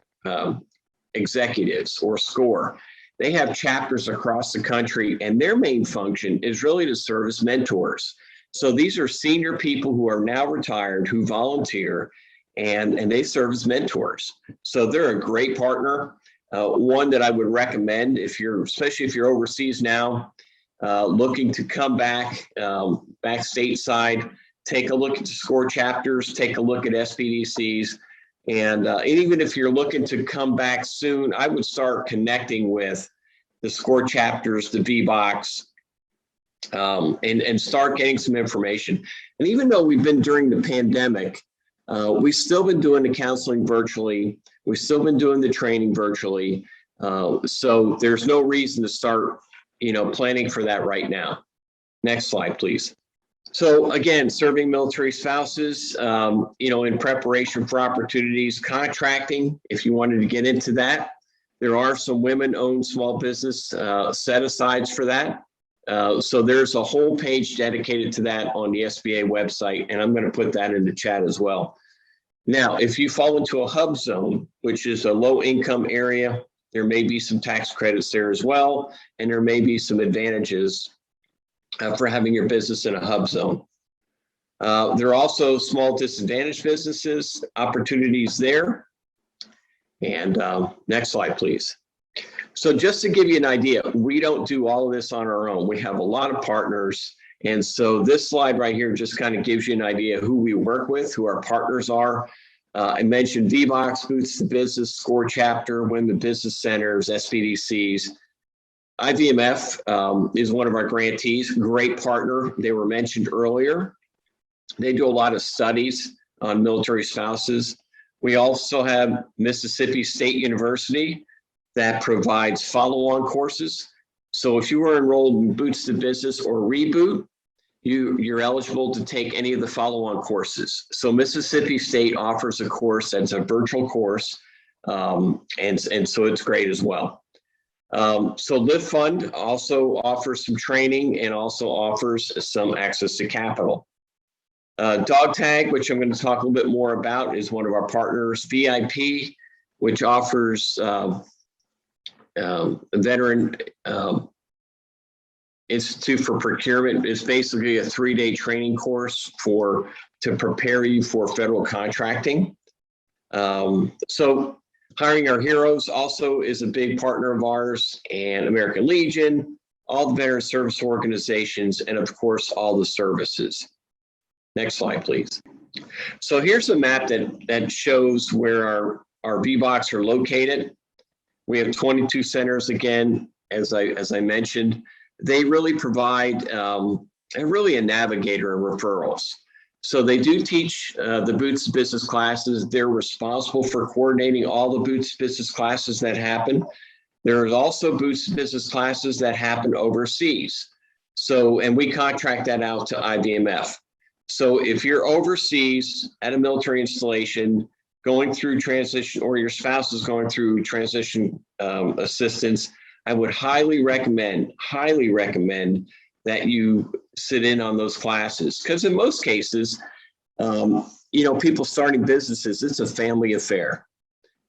Executives, or SCORE. They have chapters across the country, and their main function is really to serve as mentors. So these are senior people who are now retired, who volunteer, and they serve as mentors. So they're a great partner. One that I would recommend especially if you're overseas now, looking to come back stateside, take a look at the SCORE chapters, take a look at SBDCs, and even if you're looking to come back soon, I would start connecting with the SCORE chapters, the VBOX, and start getting some information. And even though we've been during the pandemic, we've still been doing the counseling virtually. We've still been doing the training virtually. So there's no reason to start, planning for that right now. Next slide, please. So again, serving military spouses, in preparation for opportunities, contracting, if you wanted to get into that. There are some women-owned small business set-asides for that. So there's a whole page dedicated to that on the SBA website, and I'm going to put that in the chat as well. Now, if you fall into a hub zone, which is a low-income area, there may be some tax credits there as well, and there may be some advantages for having your business in a hub zone. There are also small disadvantaged businesses, opportunities there. And next slide, please. So just to give you an idea, we don't do all of this on our own. We have a lot of partners. And so this slide right here just kind of gives you an idea of who we work with, who our partners are. I mentioned VBOX, Boots to Business, SCORE Chapter, Women Business Centers, SBDCs. IVMF is one of our grantees, great partner. They were mentioned earlier. They do a lot of studies on military spouses. We also have Mississippi State University that provides follow-on courses. So if you were enrolled in Boots to Business or Reboot, you're eligible to take any of the follow-on courses. So Mississippi State offers a course that's a virtual course, and so it's great as well. So Live Fund also offers some training and also offers some access to capital. Dog Tag, which I'm going to talk a little bit more about, is one of our partners. VIP, which offers a veteran Institute for Procurement, is basically a 3-day training course to prepare you for federal contracting. So Hiring Our Heroes also is a big partner of ours, and American Legion, all the veteran service organizations, and of course, all the services. Next slide, please. So here's a map that shows where our VBOX are located. We have 22 centers again, as I mentioned. They really provide a navigator of referrals. So they do teach the Boots business classes. They're responsible for coordinating all the Boots business classes that happen. There is also Boots business classes that happen overseas. So, and we contract that out to IVMF. So if you're overseas at a military installation, going through transition, or your spouse is going through transition assistance, I would highly recommend that you sit in on those classes. Because in most cases, people starting businesses, it's a family affair.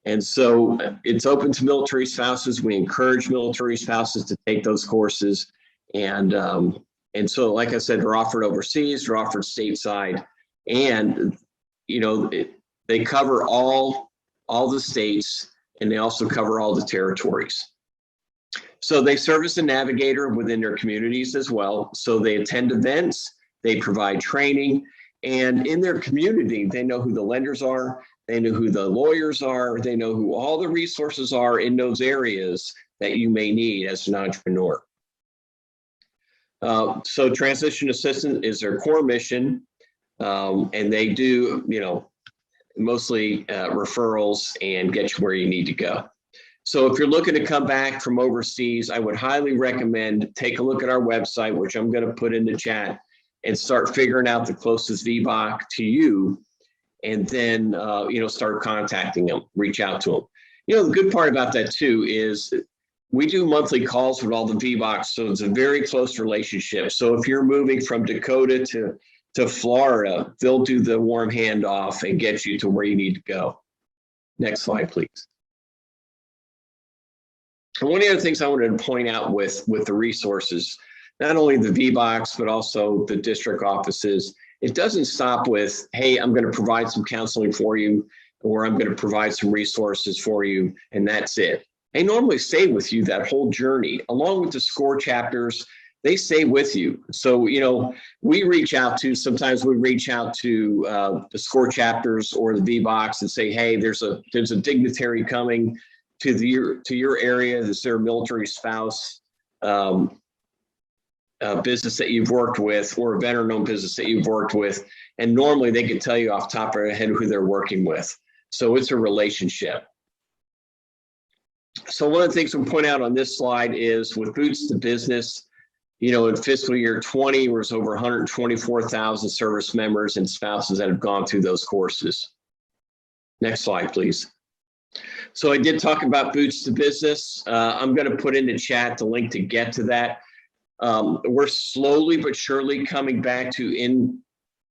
And so it's open to military spouses. We encourage military spouses to take those courses. And so, like I said, they're offered overseas, they're offered stateside, and, they cover all the states, and they also cover all the territories. So they serve as a navigator within their communities as well. So they attend events, they provide training, and in their community, they know who the lenders are, they know who the lawyers are, they know who all the resources are in those areas that you may need as an entrepreneur. So transition assistance is their core mission, and they do, mostly referrals and get you where you need to go. So if you're looking to come back from overseas, I would highly recommend take a look at our website, which I'm going to put in the chat, and start figuring out the closest VBOC to you, and then start contacting them, reach out to them. The good part about that too is we do monthly calls with all the VBOCs, so it's a very close relationship. So if you're moving from Dakota to Florida, they'll do the warm handoff and get you to where you need to go. Next slide, please. And one of the other things I wanted to point out with the resources, not only the VBOCs, but also the district offices, it doesn't stop with, hey, I'm going to provide some counseling for you, or I'm going to provide some resources for you, and that's it. They normally stay with you that whole journey, along with the SCORE chapters. They stay with you. So, sometimes we reach out to the SCORE chapters or the VBOX and say, hey, there's a dignitary coming to your area. Is there a military spouse business that you've worked with, or a veteran-owned business that you've worked with? And normally they can tell you off the top of their head who they're working with. So it's a relationship. So one of the things we point out on this slide is with Boots to Business, in fiscal year 20, there was over 124,000 service members and spouses that have gone through those courses. Next slide, please. So I did talk about Boots to Business. I'm going to put in the chat the link to get to that. We're slowly but surely coming back to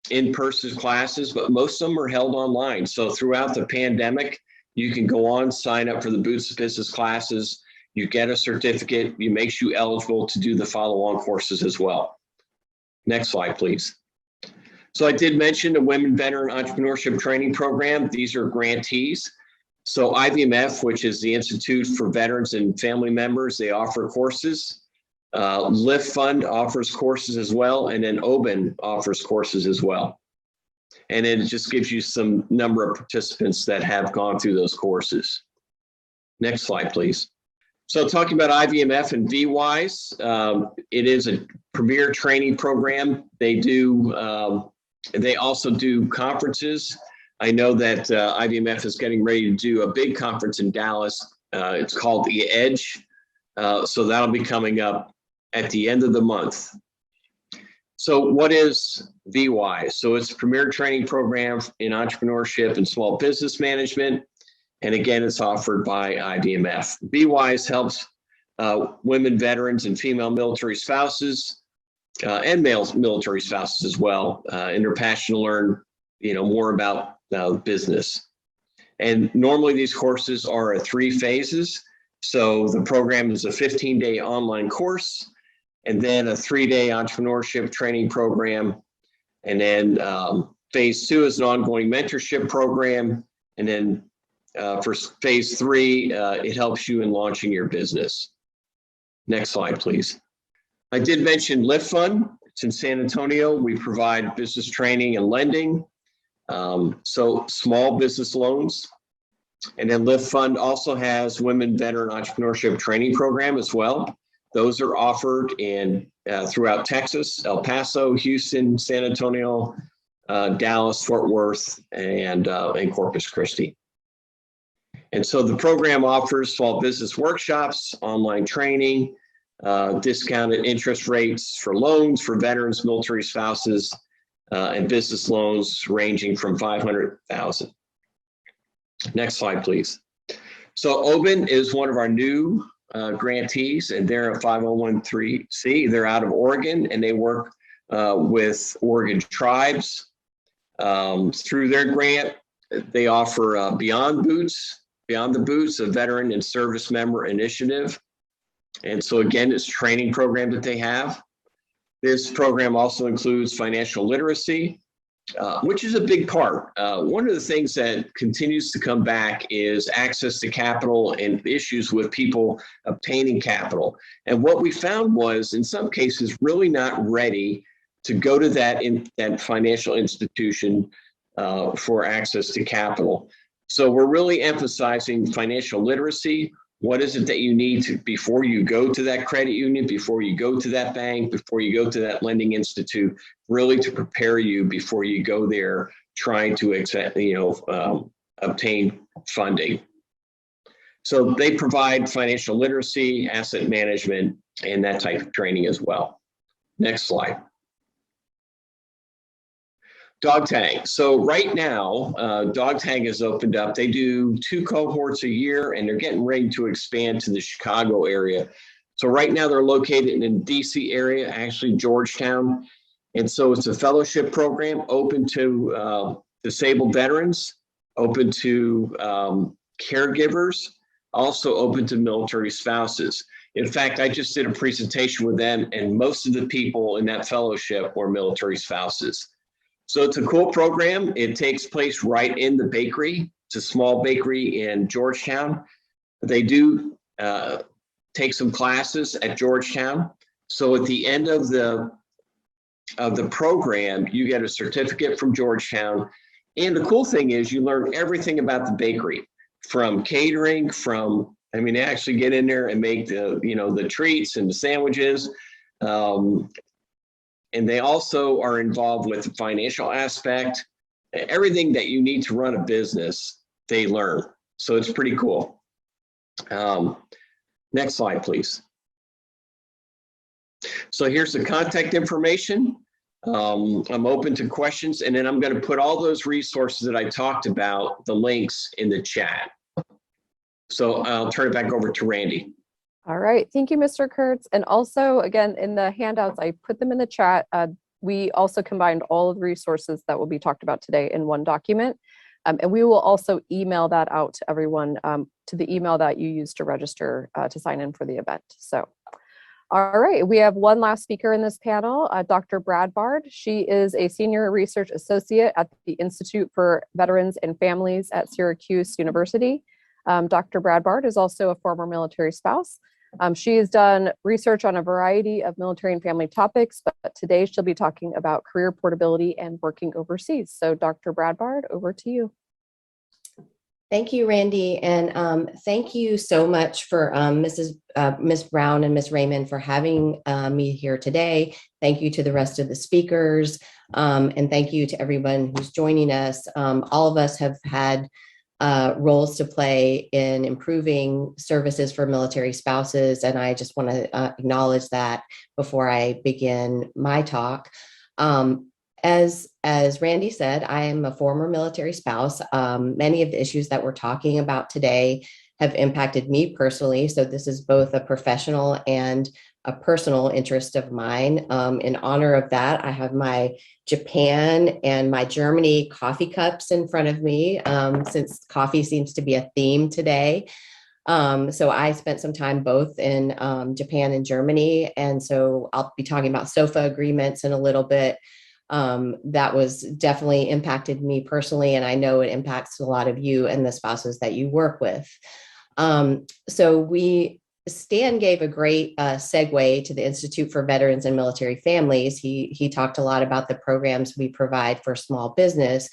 in-person classes, but most of them are held online. So throughout the pandemic, you can go on, sign up for the Boots to Business classes. You get a certificate. It makes you eligible to do the follow-on courses as well. Next slide, please. So I did mention the Women Veteran Entrepreneurship Training Program. These are grantees. So IVMF, which is the Institute for Veterans and Family Members, they offer courses. Lift Fund offers courses as well, and then Oben offers courses as well. And it just gives you some number of participants that have gone through those courses. Next slide, please. So talking about IVMF and VWise, it is a premier training program. They also do conferences. I know that IVMF is getting ready to do a big conference in Dallas. It's called The Edge. So that'll be coming up at the end of the month. So what is VWise? So it's a premier training program in entrepreneurship and small business management. And again, it's offered by IVMF. VWise helps women veterans and female military spouses and male military spouses as well. And they're passionate to learn, more about business. And normally these courses are at 3 phases. So the program is a 15-day online course, and then a 3-day entrepreneurship training program. And then phase 2 is an ongoing mentorship program. And then for phase 3, it helps you in launching your business. Next slide, please. I did mention Lift Fund. It's in San Antonio. We provide business training and lending. So small business loans. And then Lift Fund also has Women Veteran Entrepreneurship Training Program as well. Those are offered in throughout Texas, El Paso, Houston, San Antonio, Dallas, Fort Worth, and Corpus Christi. And so the program offers small business workshops, online training, discounted interest rates for loans for veterans, military spouses, and business loans ranging from $500,000. Next slide, please. So Oben is one of our new grantees, and they're a 501(c). They're out of Oregon, and they work with Oregon tribes. Through their grant, they offer Beyond the Boots, a veteran and service member initiative. And so again, it's a training program that they have. This program also includes financial literacy, which is a big part. One of the things that continues to come back is access to capital and issues with people obtaining capital. And what we found was, in some cases, really not ready to go to that financial institution for access to capital. So we're really emphasizing financial literacy. What is it that you need to, before you go to that credit union, before you go to that bank, before you go to that lending institute, really to prepare you before you go there trying to obtain funding. So they provide financial literacy, asset management, and that type of training as well. Next slide. Dog tag. So right now, dog tag has opened up. They do 2 cohorts a year, and they're getting ready to expand to the Chicago area. So right now they're located in the DC area, actually Georgetown. And so it's a fellowship program open to disabled veterans, open to caregivers, also open to military spouses. In fact, I just did a presentation with them, and most of the people in that fellowship were military spouses. So it's a cool program. It takes place right in the bakery. It's a small bakery in Georgetown. They do take some classes at Georgetown. So at the end of the program, you get a certificate from Georgetown. And the cool thing is you learn everything about the bakery, from catering, they actually get in there and make the treats and the sandwiches. And they also are involved with the financial aspect. Everything that you need to run a business, they learn. So it's pretty cool. Next slide, please. So here's the contact information. I'm open to questions, and then I'm going to put all those resources that I talked about, the links, in the chat. So I'll turn it back over to Randi. All right, thank you, Mr. Kurtz. And also, again, in the handouts, I put them in the chat. We also combined all of the resources that will be talked about today in one document. And we will also email that out to everyone to the email that you used to register to sign in for the event. So, all right, we have one last speaker in this panel, Dr. Bradbard. She is a senior research associate at the Institute for Veterans and Families at Syracuse University. Dr. Bradbard is also a former military spouse. She has done research on a variety of military and family topics, but today she'll be talking about career portability and working overseas. So Dr. Bradbard, over to you. Thank you, Randi, and thank you so much for Ms. Brown and Ms. Raymond for having me here today. Thank you to the rest of the speakers, and thank you to everyone who's joining us. All of us have had roles to play in improving services for military spouses, and I just want to acknowledge that before I begin my talk. As Randi said, I am a former military spouse. Many of the issues that we're talking about today have impacted me personally. So this is both a professional and a personal interest of mine. In honor of that, I have my Japan and my Germany coffee cups in front of me, since coffee seems to be a theme today. So I spent some time both in Japan and Germany. And so I'll be talking about SOFA agreements in a little bit. That was definitely impacted me personally, and I know it impacts a lot of you and the spouses that you work with. Stan gave a great segue to the Institute for Veterans and Military Families. He talked a lot about the programs we provide for small business,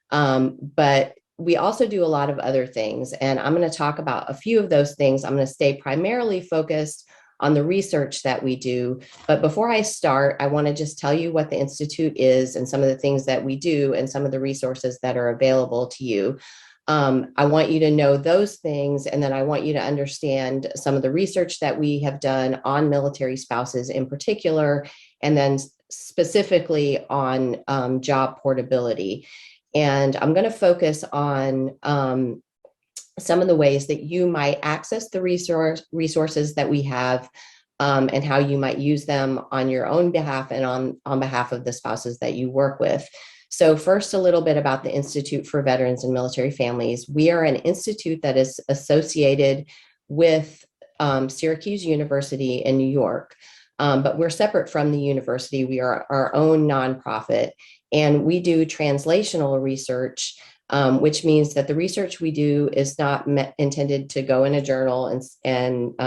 but we also do a lot of other things, and I'm going to talk about a few of those things. I'm going to stay primarily focused on the research that we do. But before I start, I want to just tell you what the Institute is and some of the things that we do and some of the resources that are available to you. I want you to know those things, and then I want you to understand some of the research that we have done on military spouses in particular, and then specifically on job portability. And I'm going to focus on some of the ways that you might access the resources that we have, and how you might use them on your own behalf and on behalf of the spouses that you work with. So first, a little bit about the Institute for Veterans and Military Families. We are an institute that is associated with Syracuse University in New York, but we're separate from the university. We are our own nonprofit, and we do translational research, which means that the research we do is not intended to go in a journal and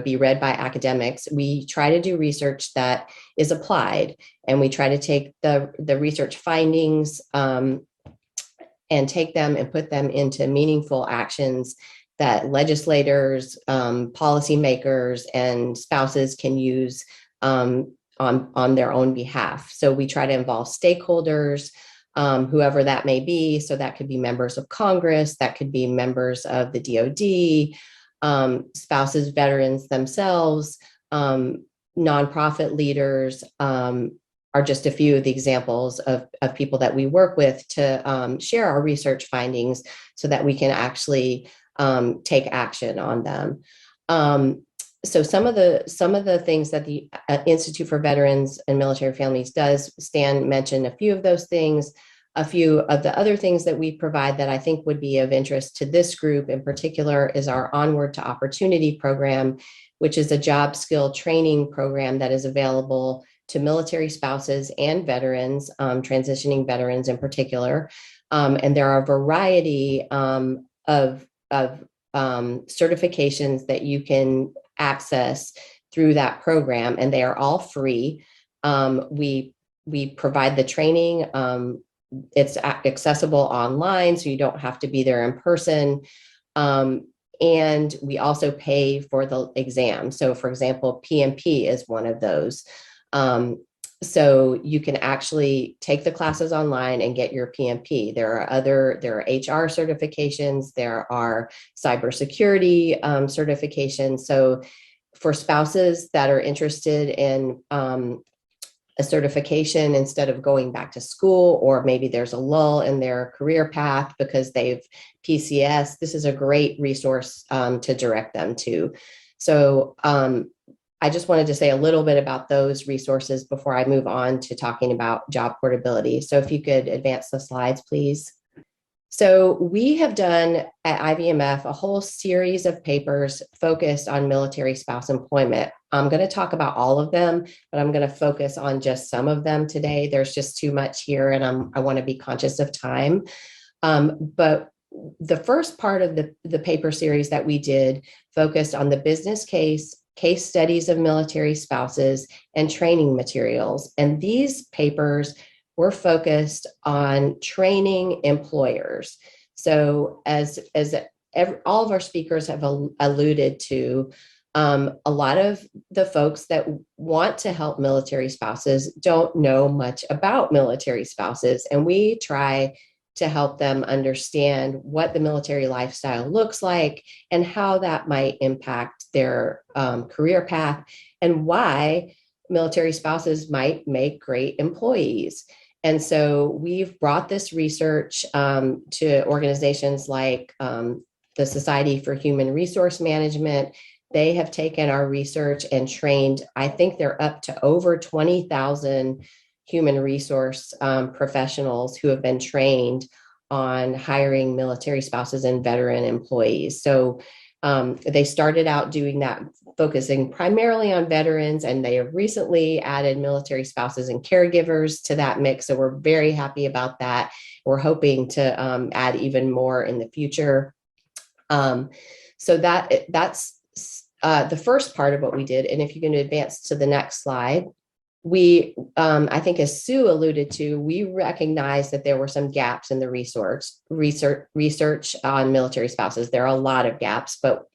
be read by academics. We try to do research that is applied, and we try to take the research findings and take them and put them into meaningful actions that legislators, policymakers, and spouses can use on their own behalf. So we try to involve stakeholders, whoever that may be. So that could be members of Congress, that could be members of the DoD, spouses, veterans themselves, nonprofit leaders, are just a few of the examples of people that we work with to share our research findings so that we can actually take action on them. So some of the things that the Institute for Veterans and Military Families does, Stan mentioned a few of those things. A few of the other things that we provide that I think would be of interest to this group in particular is our Onward to Opportunity program, which is a job skill training program that is available to military spouses and veterans, transitioning veterans in particular. And there are a variety of certifications that you can access through that program, and they are all free. We provide the training. It's accessible online, so you don't have to be there in person. And we also pay for the exam. So for example, PMP is one of those. So you can actually take the classes online and get your PMP. There are HR certifications, there are cybersecurity certifications. So for spouses that are interested in a certification instead of going back to school, or maybe there's a lull in their career path because they've PCS, this is a great resource to direct them to. So I just wanted to say a little bit about those resources before I move on to talking about job portability. So if you could advance the slides, please. So we have done at IVMF a whole series of papers focused on military spouse employment. I'm going to talk about all of them, but I'm going to focus on just some of them today. There's just too much here, and I want to be conscious of time. But the first part of the paper series that we did focused on the business case studies of military spouses, and training materials. And these papers were focused on training employers. So as all of our speakers have alluded to, a lot of the folks that want to help military spouses don't know much about military spouses. And we try to help them understand what the military lifestyle looks like and how that might impact their career path, and why military spouses might make great employees. And so we've brought this research to organizations like the Society for Human Resource Management. They have taken our research and trained, I think they're up to over 20,000 human resource professionals who have been trained on hiring military spouses and veteran employees. So they started out doing that, focusing primarily on veterans, and they have recently added military spouses and caregivers to that mix. So we're very happy about that. We're hoping to add even more in the future. So that's the first part of what we did. And if you can advance to the next slide. We, I think as Sue alluded to, we recognized that there were some gaps in the research on military spouses. There are a lot of gaps, but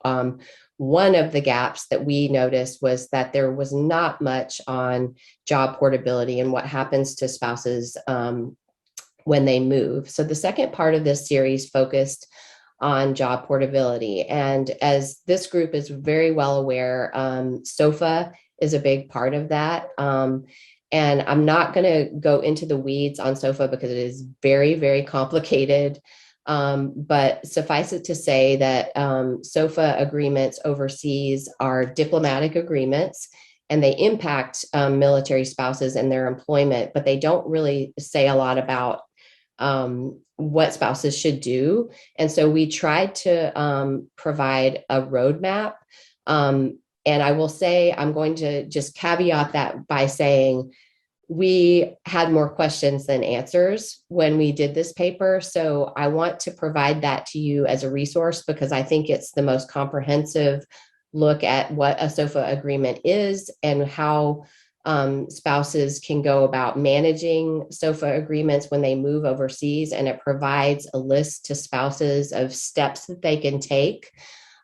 one of the gaps that we noticed was that there was not much on job portability and what happens to spouses when they move. So the second part of this series focused on job portability. And as this group is very well aware, SOFA is a big part of that. And I'm not going to go into the weeds on SOFA because it is very, very complicated. But suffice it to say that SOFA agreements overseas are diplomatic agreements, and they impact military spouses and their employment, but they don't really say a lot about what spouses should do. And so we tried to provide a roadmap. And I will say, I'm going to just caveat that by saying we had more questions than answers when we did this paper. So I want to provide that to you as a resource because I think it's the most comprehensive look at what a SOFA agreement is and how spouses can go about managing SOFA agreements when they move overseas. And it provides a list to spouses of steps that they can take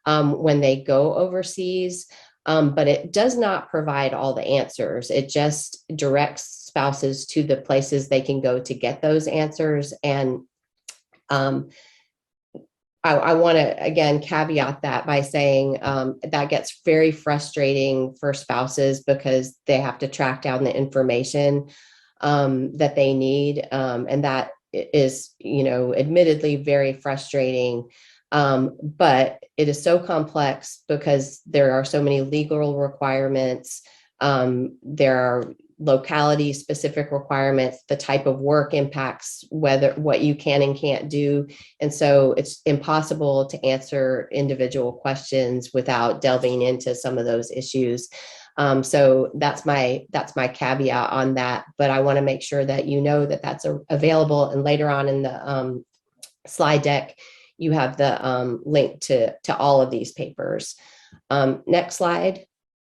when they go overseas. But it does not provide all the answers. It just directs spouses to the places they can go to get those answers. And I want to, again, caveat that by saying that gets very frustrating for spouses because they have to track down the information that they need. And that is, admittedly very frustrating. But it is so complex because there are so many legal requirements. There are locality specific requirements. The type of work impacts what you can and can't do. And so it's impossible to answer individual questions without delving into some of those issues. So that's my caveat on that. But I want to make sure that you know that that's available. And later on in the slide deck, you have the link to all of these papers. Next slide.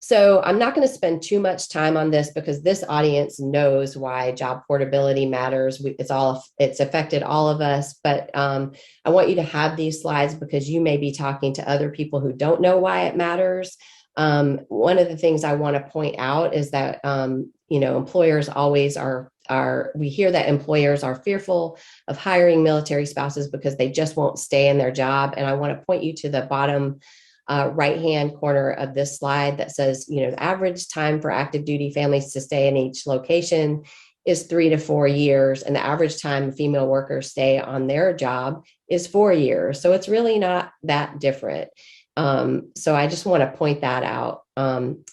So I'm not going to spend too much time on this because this audience knows why job portability matters. It's affected all of us, but I want you to have these slides because you may be talking to other people who don't know why it matters. One of the things I want to point out is that, employers always we hear that employers are fearful of hiring military spouses because they just won't stay in their job. And I want to point you to the bottom right-hand corner of this slide that says, the average time for active duty families to stay in each location is 3 to 4 years, and the average time female workers stay on their job is 4 years. So it's really not that different. So I just want to point that out.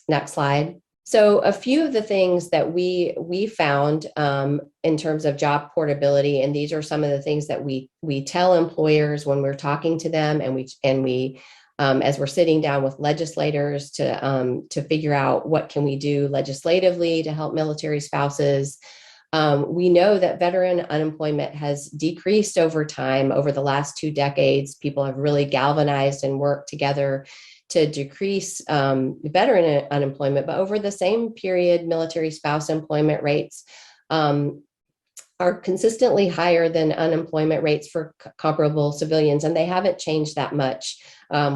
Next slide. So a few of the things that we found in terms of job portability, and these are some of the things that we tell employers when we're talking to them, and we as we're sitting down with legislators to figure out what can we do legislatively to help military spouses. We know that veteran unemployment has decreased over time. Over the last 2 decades, people have really galvanized and worked together to decrease veteran unemployment. But over the same period, military spouse employment rates are consistently higher than unemployment rates for comparable civilians, and they haven't changed that much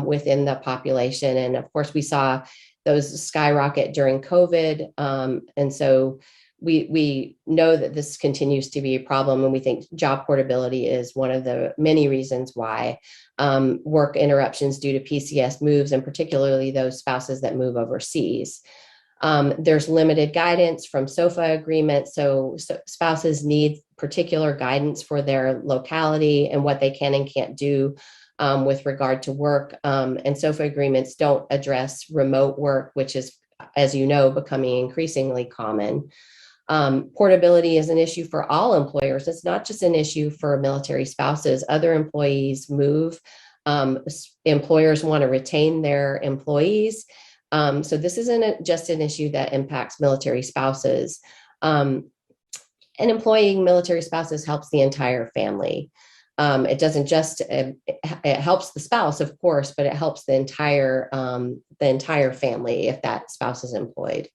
within the population. And of course, we saw those skyrocket during COVID. And so we know that this continues to be a problem, and we think job portability is one of the many reasons why work interruptions due to PCS moves, and particularly those spouses that move overseas. There's limited guidance from SOFA agreements, so spouses need particular guidance for their locality and what they can and can't do with regard to work. And SOFA agreements don't address remote work, which is, as you know, becoming increasingly common. Portability is an issue for all employers. It's not just an issue for military spouses. Other employees move. Employers want to retain their employees. So this isn't just an issue that impacts military spouses. And employing military spouses helps the entire family. It doesn't just, it helps the spouse, of course, but it helps the entire family if that spouse is employed.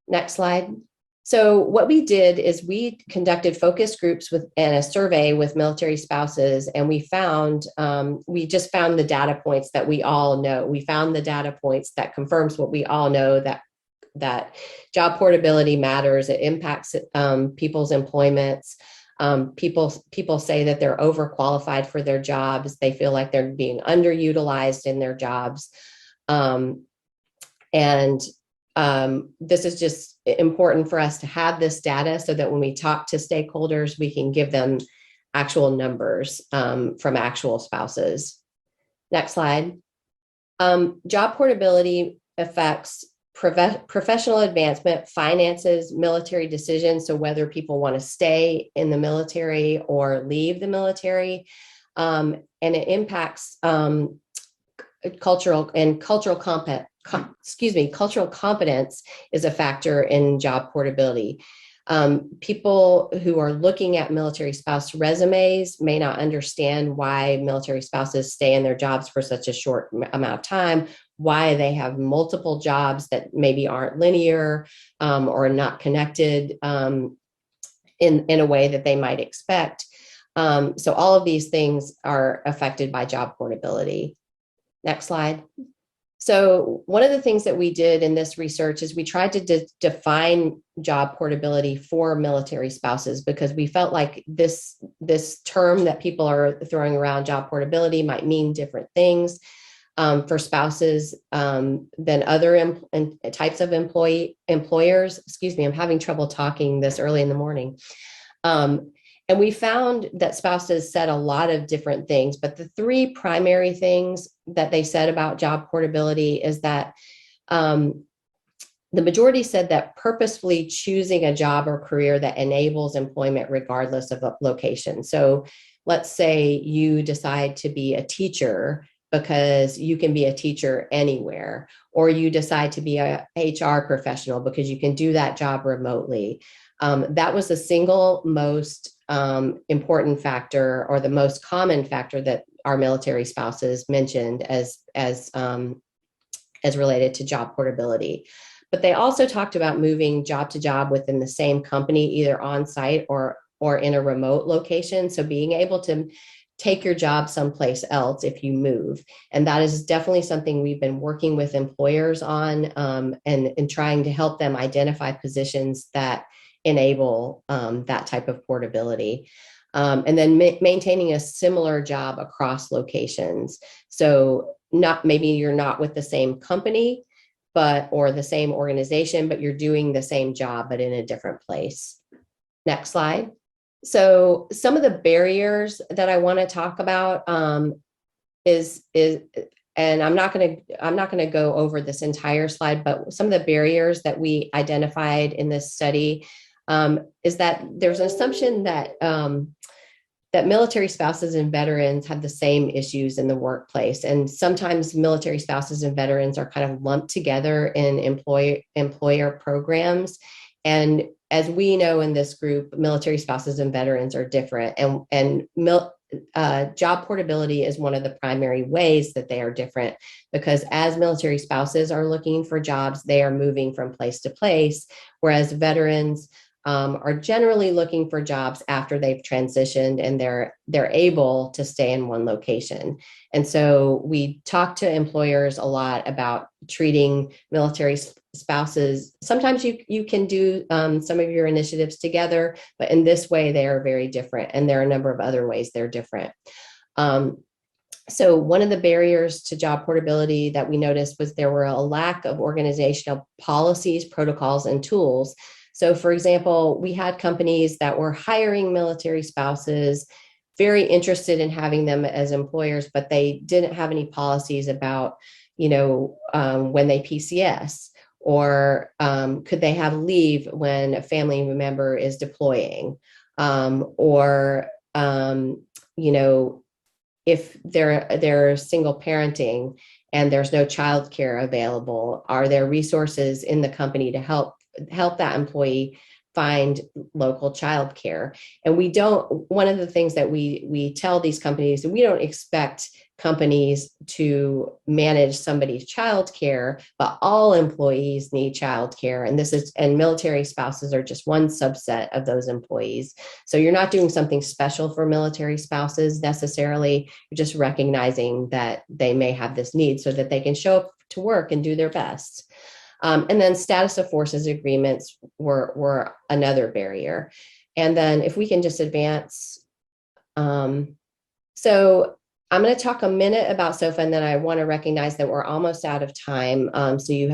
Next slide. So what we did is we conducted focus groups and a survey with military spouses, and we just found the data points that we all know. We found the data points that confirms what we all know, that job portability matters. It impacts people's employments. People say that they're overqualified for their jobs. They feel like they're being underutilized in their jobs. This is just important for us to have this data so that when we talk to stakeholders, we can give them actual numbers from actual spouses. Next slide. Job portability affects professional advancement, finances, military decisions, so whether people want to stay in the military or leave the military, and it impacts cultural competence is a factor in job portability. People who are looking at military spouse resumes may not understand why military spouses stay in their jobs for such a short amount of time, why they have multiple jobs that maybe aren't linear or not connected in a way that they might expect. So all of these things are affected by job portability. Next slide. So one of the things that we did in this research is we tried to define job portability for military spouses, because we felt like this term that people are throwing around, job portability, might mean different things for spouses than other types of employers. Excuse me, I'm having trouble talking this early in the morning. And we found that spouses said a lot of different things, but the 3 primary things that they said about job portability is that the majority said that purposefully choosing a job or career that enables employment regardless of location. So let's say you decide to be a teacher because you can be a teacher anywhere, or you decide to be a HR professional because you can do that job remotely. That was the single most important factor, or the most common factor, that our military spouses mentioned as related to job portability. But they also talked about moving job to job within the same company, either on site or in a remote location. So being able to take your job someplace else if you move. And that is definitely something we've been working with employers on, and trying to help them identify positions that enable that type of portability. And then maintaining a similar job across locations. So maybe you're not with the same company, or the same organization, but you're doing the same job, but in a different place. Next slide. So some of the barriers that I want to talk about is, and I'm not going to go over this entire slide, but some of the barriers that we identified in this study is that there's an assumption that that military spouses and veterans have the same issues in the workplace. And sometimes military spouses and veterans are kind of lumped together in employer programs. And as we know in this group, military spouses and veterans are different. And job portability is one of the primary ways that they are different, because as military spouses are looking for jobs, they are moving from place to place, whereas veterans are generally looking for jobs after they've transitioned and they're able to stay in one location. And so we talk to employers a lot about treating military spouses. Sometimes you can do some of your initiatives together, but in this way, they are very different. And there are a number of other ways they're different. So one of the barriers to job portability that we noticed was there were a lack of organizational policies, protocols, and tools. So for example, we had companies that were hiring military spouses, very interested in having them as employers, but they didn't have any policies about, when they PCS, or could they have leave when a family member is deploying, or if they're single parenting and there's no childcare available, are there resources in the company to help that employee find local childcare? And one of the things that we tell these companies, we don't expect companies to manage somebody's childcare, but all employees need childcare. And military spouses are just one subset of those employees. So you're not doing something special for military spouses necessarily. You're just recognizing that they may have this need so that they can show up to work and do their best. And then status of forces agreements were another barrier. And then if we can just advance. So I'm going to talk a minute about SOFA, and then I want to recognize that we're almost out of time. So you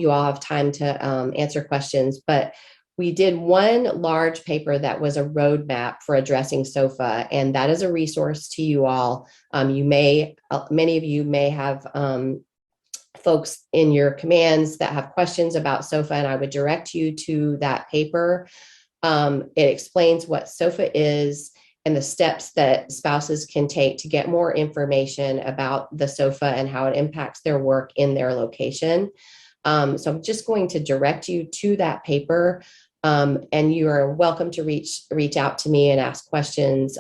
all have time to answer questions. But we did one large paper that was a roadmap for addressing SOFA, and that is a resource to you all. Many of you may have folks in your commands that have questions about SOFA, and I would direct you to that paper. It explains what SOFA is and the steps that spouses can take to get more information about the SOFA and how it impacts their work in their location. So I'm just going to direct you to that paper, and you are welcome to reach out to me and ask questions.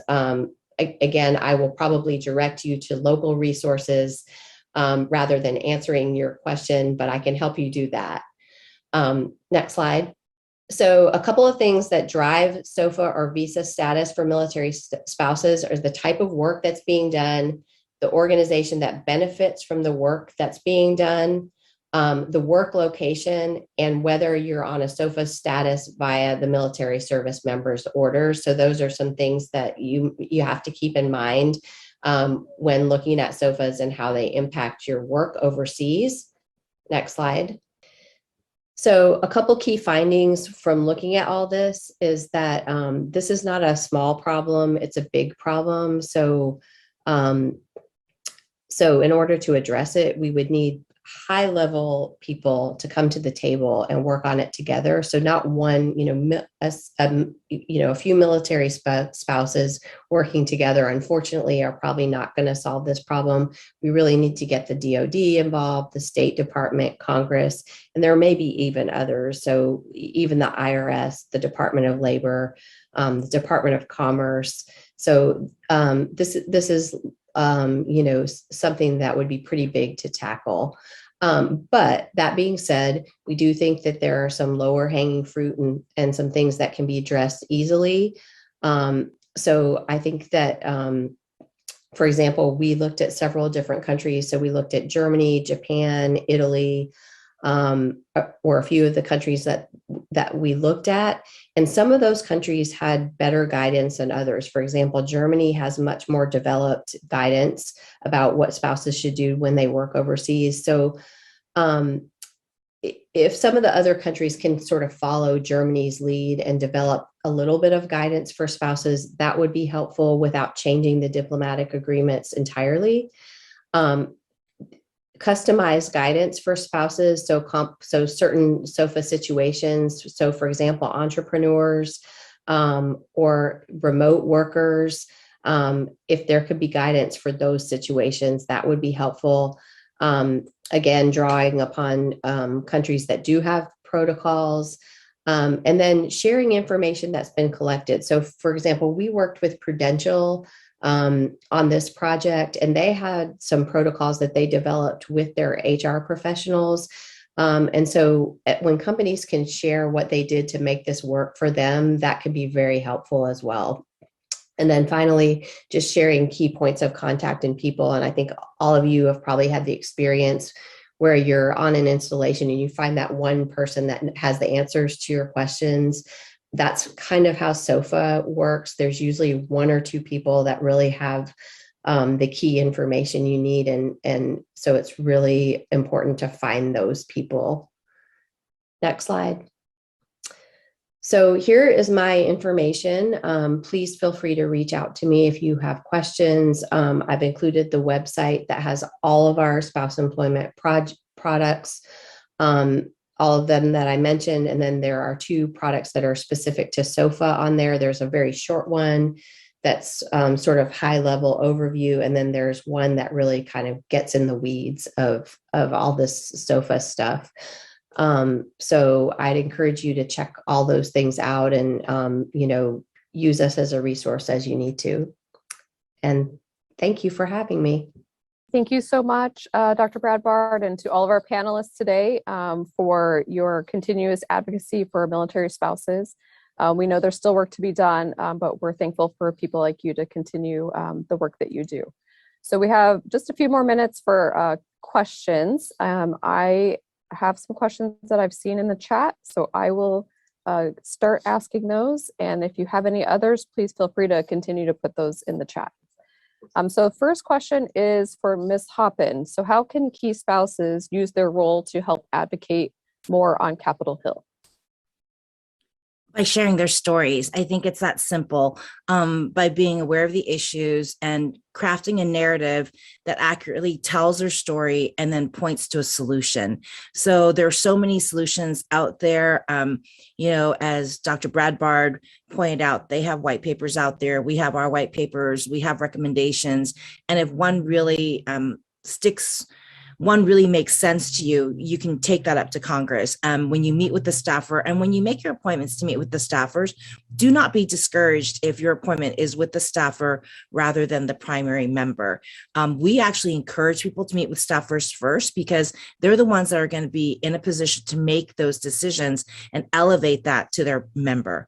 Again, I will probably direct you to local resources rather than answering your question, but I can help you do that. Next slide. So a couple of things that drive SOFA or visa status for military spouses are the type of work that's being done, the organization that benefits from the work that's being done, the work location, and whether you're on a SOFA status via the military service members order. So those are some things that you have to keep in mind when looking at SOFAs and how they impact your work overseas. Next slide. So a couple key findings from looking at all this is that this is not a small problem, it's a big problem. So in order to address it, we would need high-level people to come to the table and work on it together. So not one, a few military spouses working together, unfortunately, are probably not going to solve this problem. We really need to get the DoD involved, the State Department, Congress, and there may be even others. So even the IRS, the Department of Labor, the Department of Commerce. So this is something that would be pretty big to tackle. But that being said, we do think that there are some lower hanging fruit and some things that can be addressed easily. So I think that, for example, we looked at several different countries. So we looked at Germany, Japan, Italy, or a few of the countries that we looked at. And some of those countries had better guidance than others. For example, Germany has much more developed guidance about what spouses should do when they work overseas. So if some of the other countries can sort of follow Germany's lead and develop a little bit of guidance for spouses, that would be helpful without changing the diplomatic agreements entirely. Customized guidance for spouses, so certain SOFA situations. So, for example, entrepreneurs or remote workers, if there could be guidance for those situations, that would be helpful. Again, drawing upon countries that do have protocols, and then sharing information that's been collected. So, for example, we worked with Prudential on this project, and they had some protocols that they developed with their HR professionals. And so when companies can share what they did to make this work for them, that can be very helpful as well. And then finally, just sharing key points of contact and people. And I think all of you have probably had the experience where you're on an installation and you find that one person that has the answers to your questions. That's kind of how SOFA works. There's usually one or two people that really have the key information you need. And so it's really important to find those people. Next slide. So here is my information. Please feel free to reach out to me if you have questions. I've included the website that has all of our spouse employment products. All of them that I mentioned. And then there are 2 products that are specific to SOFA on there. There's a very short one that's sort of high level overview. And then there's one that really kind of gets in the weeds of all this SOFA stuff. So I'd encourage you to check all those things out and, use us as a resource as you need to. And thank you for having me. Thank you so much, Dr. Bradbard, and to all of our panelists today for your continuous advocacy for military spouses. We know there's still work to be done, but we're thankful for people like you to continue the work that you do. So we have just a few more minutes for questions. I have some questions that I've seen in the chat, so I will start asking those. And if you have any others, please feel free to continue to put those in the chat. So the first question is for Ms. Hoppin. So how can key spouses use their role to help advocate more on Capitol Hill? By sharing their stories. I think it's that simple, by being aware of the issues and crafting a narrative that accurately tells their story and then points to a solution. So there are so many solutions out there. As Dr. Bradbard pointed out, they have white papers out there. We have our white papers, we have recommendations. And if one really one really makes sense to you, you can take that up to Congress. When you meet with the staffer and when you make your appointments to meet with the staffers, do not be discouraged if your appointment is with the staffer rather than the primary member. We actually encourage people to meet with staffers first because they're the ones that are going to be in a position to make those decisions and elevate that to their member.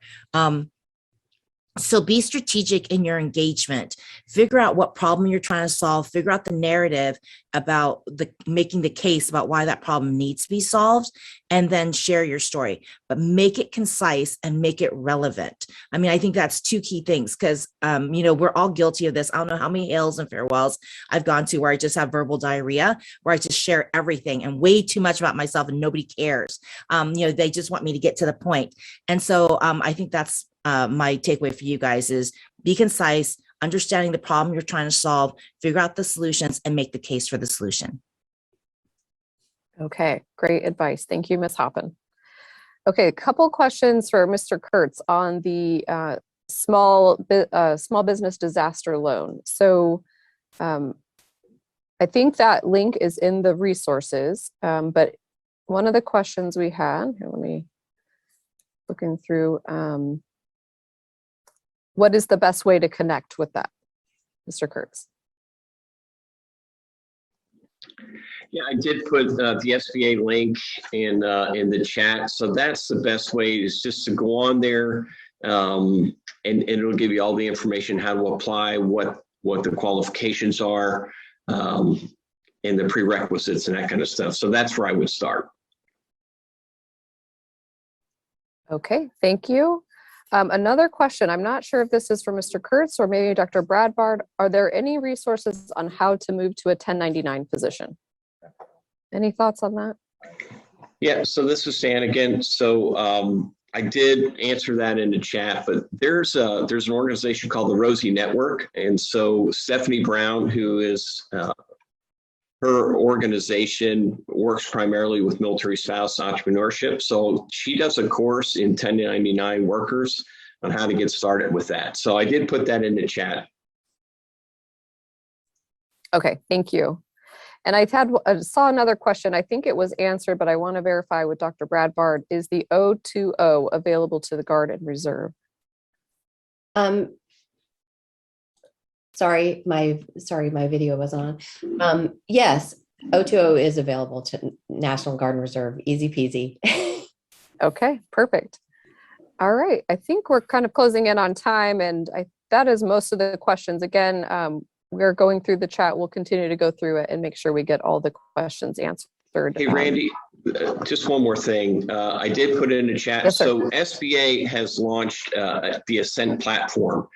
So be strategic in your engagement. Figure out what problem you're trying to solve. Figure out the narrative about making the case about why that problem needs to be solved, and then share your story. But make it concise and make it relevant. I mean, I think that's 2 key things because, we're all guilty of this. I don't know how many hails and farewells I've gone to where I just have verbal diarrhea, where I just share everything and way too much about myself and nobody cares. They just want me to get to the point. And so I think that's my takeaway for you guys is be concise, understanding the problem you're trying to solve, figure out the solutions, and make the case for the solution. Okay, great advice. Thank you, Ms. Hoppin. Okay, a couple questions for Mr. Kurtz on the small business disaster loan. So I think that link is in the resources, but one of the questions we had, here, let me looking through, what is the best way to connect with that, Mr. Kurtz? Yeah, I did put the SBA link in the chat. So that's the best way is just to go on there and it'll give you all the information, how to apply, what the qualifications are, and the prerequisites and that kind of stuff. So that's where I would start. Okay, thank you. Another question, I'm not sure if this is for Mr. Kurtz or maybe Dr. Bradbard. Are there any resources on how to move to a 1099 position? Any thoughts on that? Yeah, so this is Stan again. So I did answer that in the chat, but there's an organization called the Rosie Network. And so Stephanie Brown, who is her organization works primarily with military spouse entrepreneurship. So she does a course in 1099 workers on how to get started with that. So I did put that in the chat. Okay, thank you. And I saw another question. I think it was answered, but I want to verify with Dr. Bradbard. Is the O2O available to the Guard and Reserve? Sorry, my video was on. Yes, O2O is available to National Guard and Reserve. Easy peasy. Okay, perfect. All right, I think we're kind of closing in on time, and that is most of the questions. Again, we're going through the chat. We'll continue to go through it and make sure we get all the questions answered. Hey, Randy, just one more thing. I did put it in the chat. Yes, sir. So SBA has launched the Ascent platform.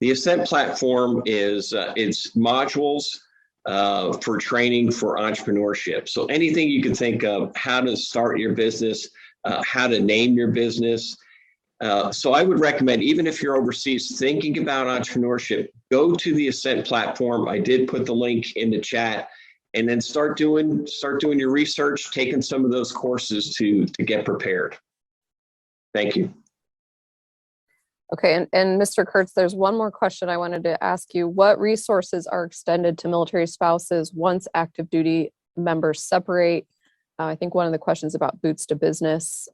The Ascent platform is it's modules for training for entrepreneurship. So anything you can think of, how to start your business, how to name your business. So I would recommend, even if you're overseas thinking about entrepreneurship, go to the Ascent platform. I did put the link in the chat, and then start doing your research, taking some of those courses to get prepared. Thank you. Okay, and Mr. Kurtz, there's one more question I wanted to ask you. What resources are extended to military spouses once active duty members separate? I think one of the questions about boots to business,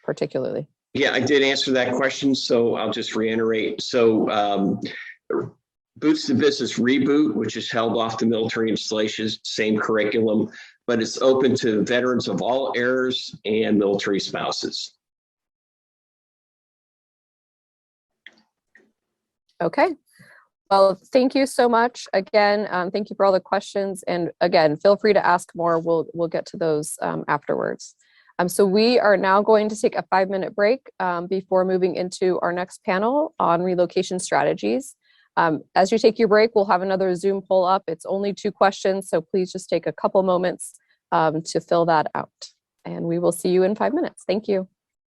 particularly. Yeah, I did answer that question, so I'll just reiterate. So Boots to Business Reboot, which is held off the military installations, same curriculum, but it's open to veterans of all eras and military spouses. Okay. Well, thank you so much. Again, thank you for all the questions. And again, feel free to ask more. We'll get to those afterwards. So we are now going to take a 5-minute break before moving into our next panel on relocation strategies. As you take your break, we'll have another Zoom poll up. It's only 2 questions, so please just take a couple moments to fill that out. And we will see you in 5 minutes. Thank you.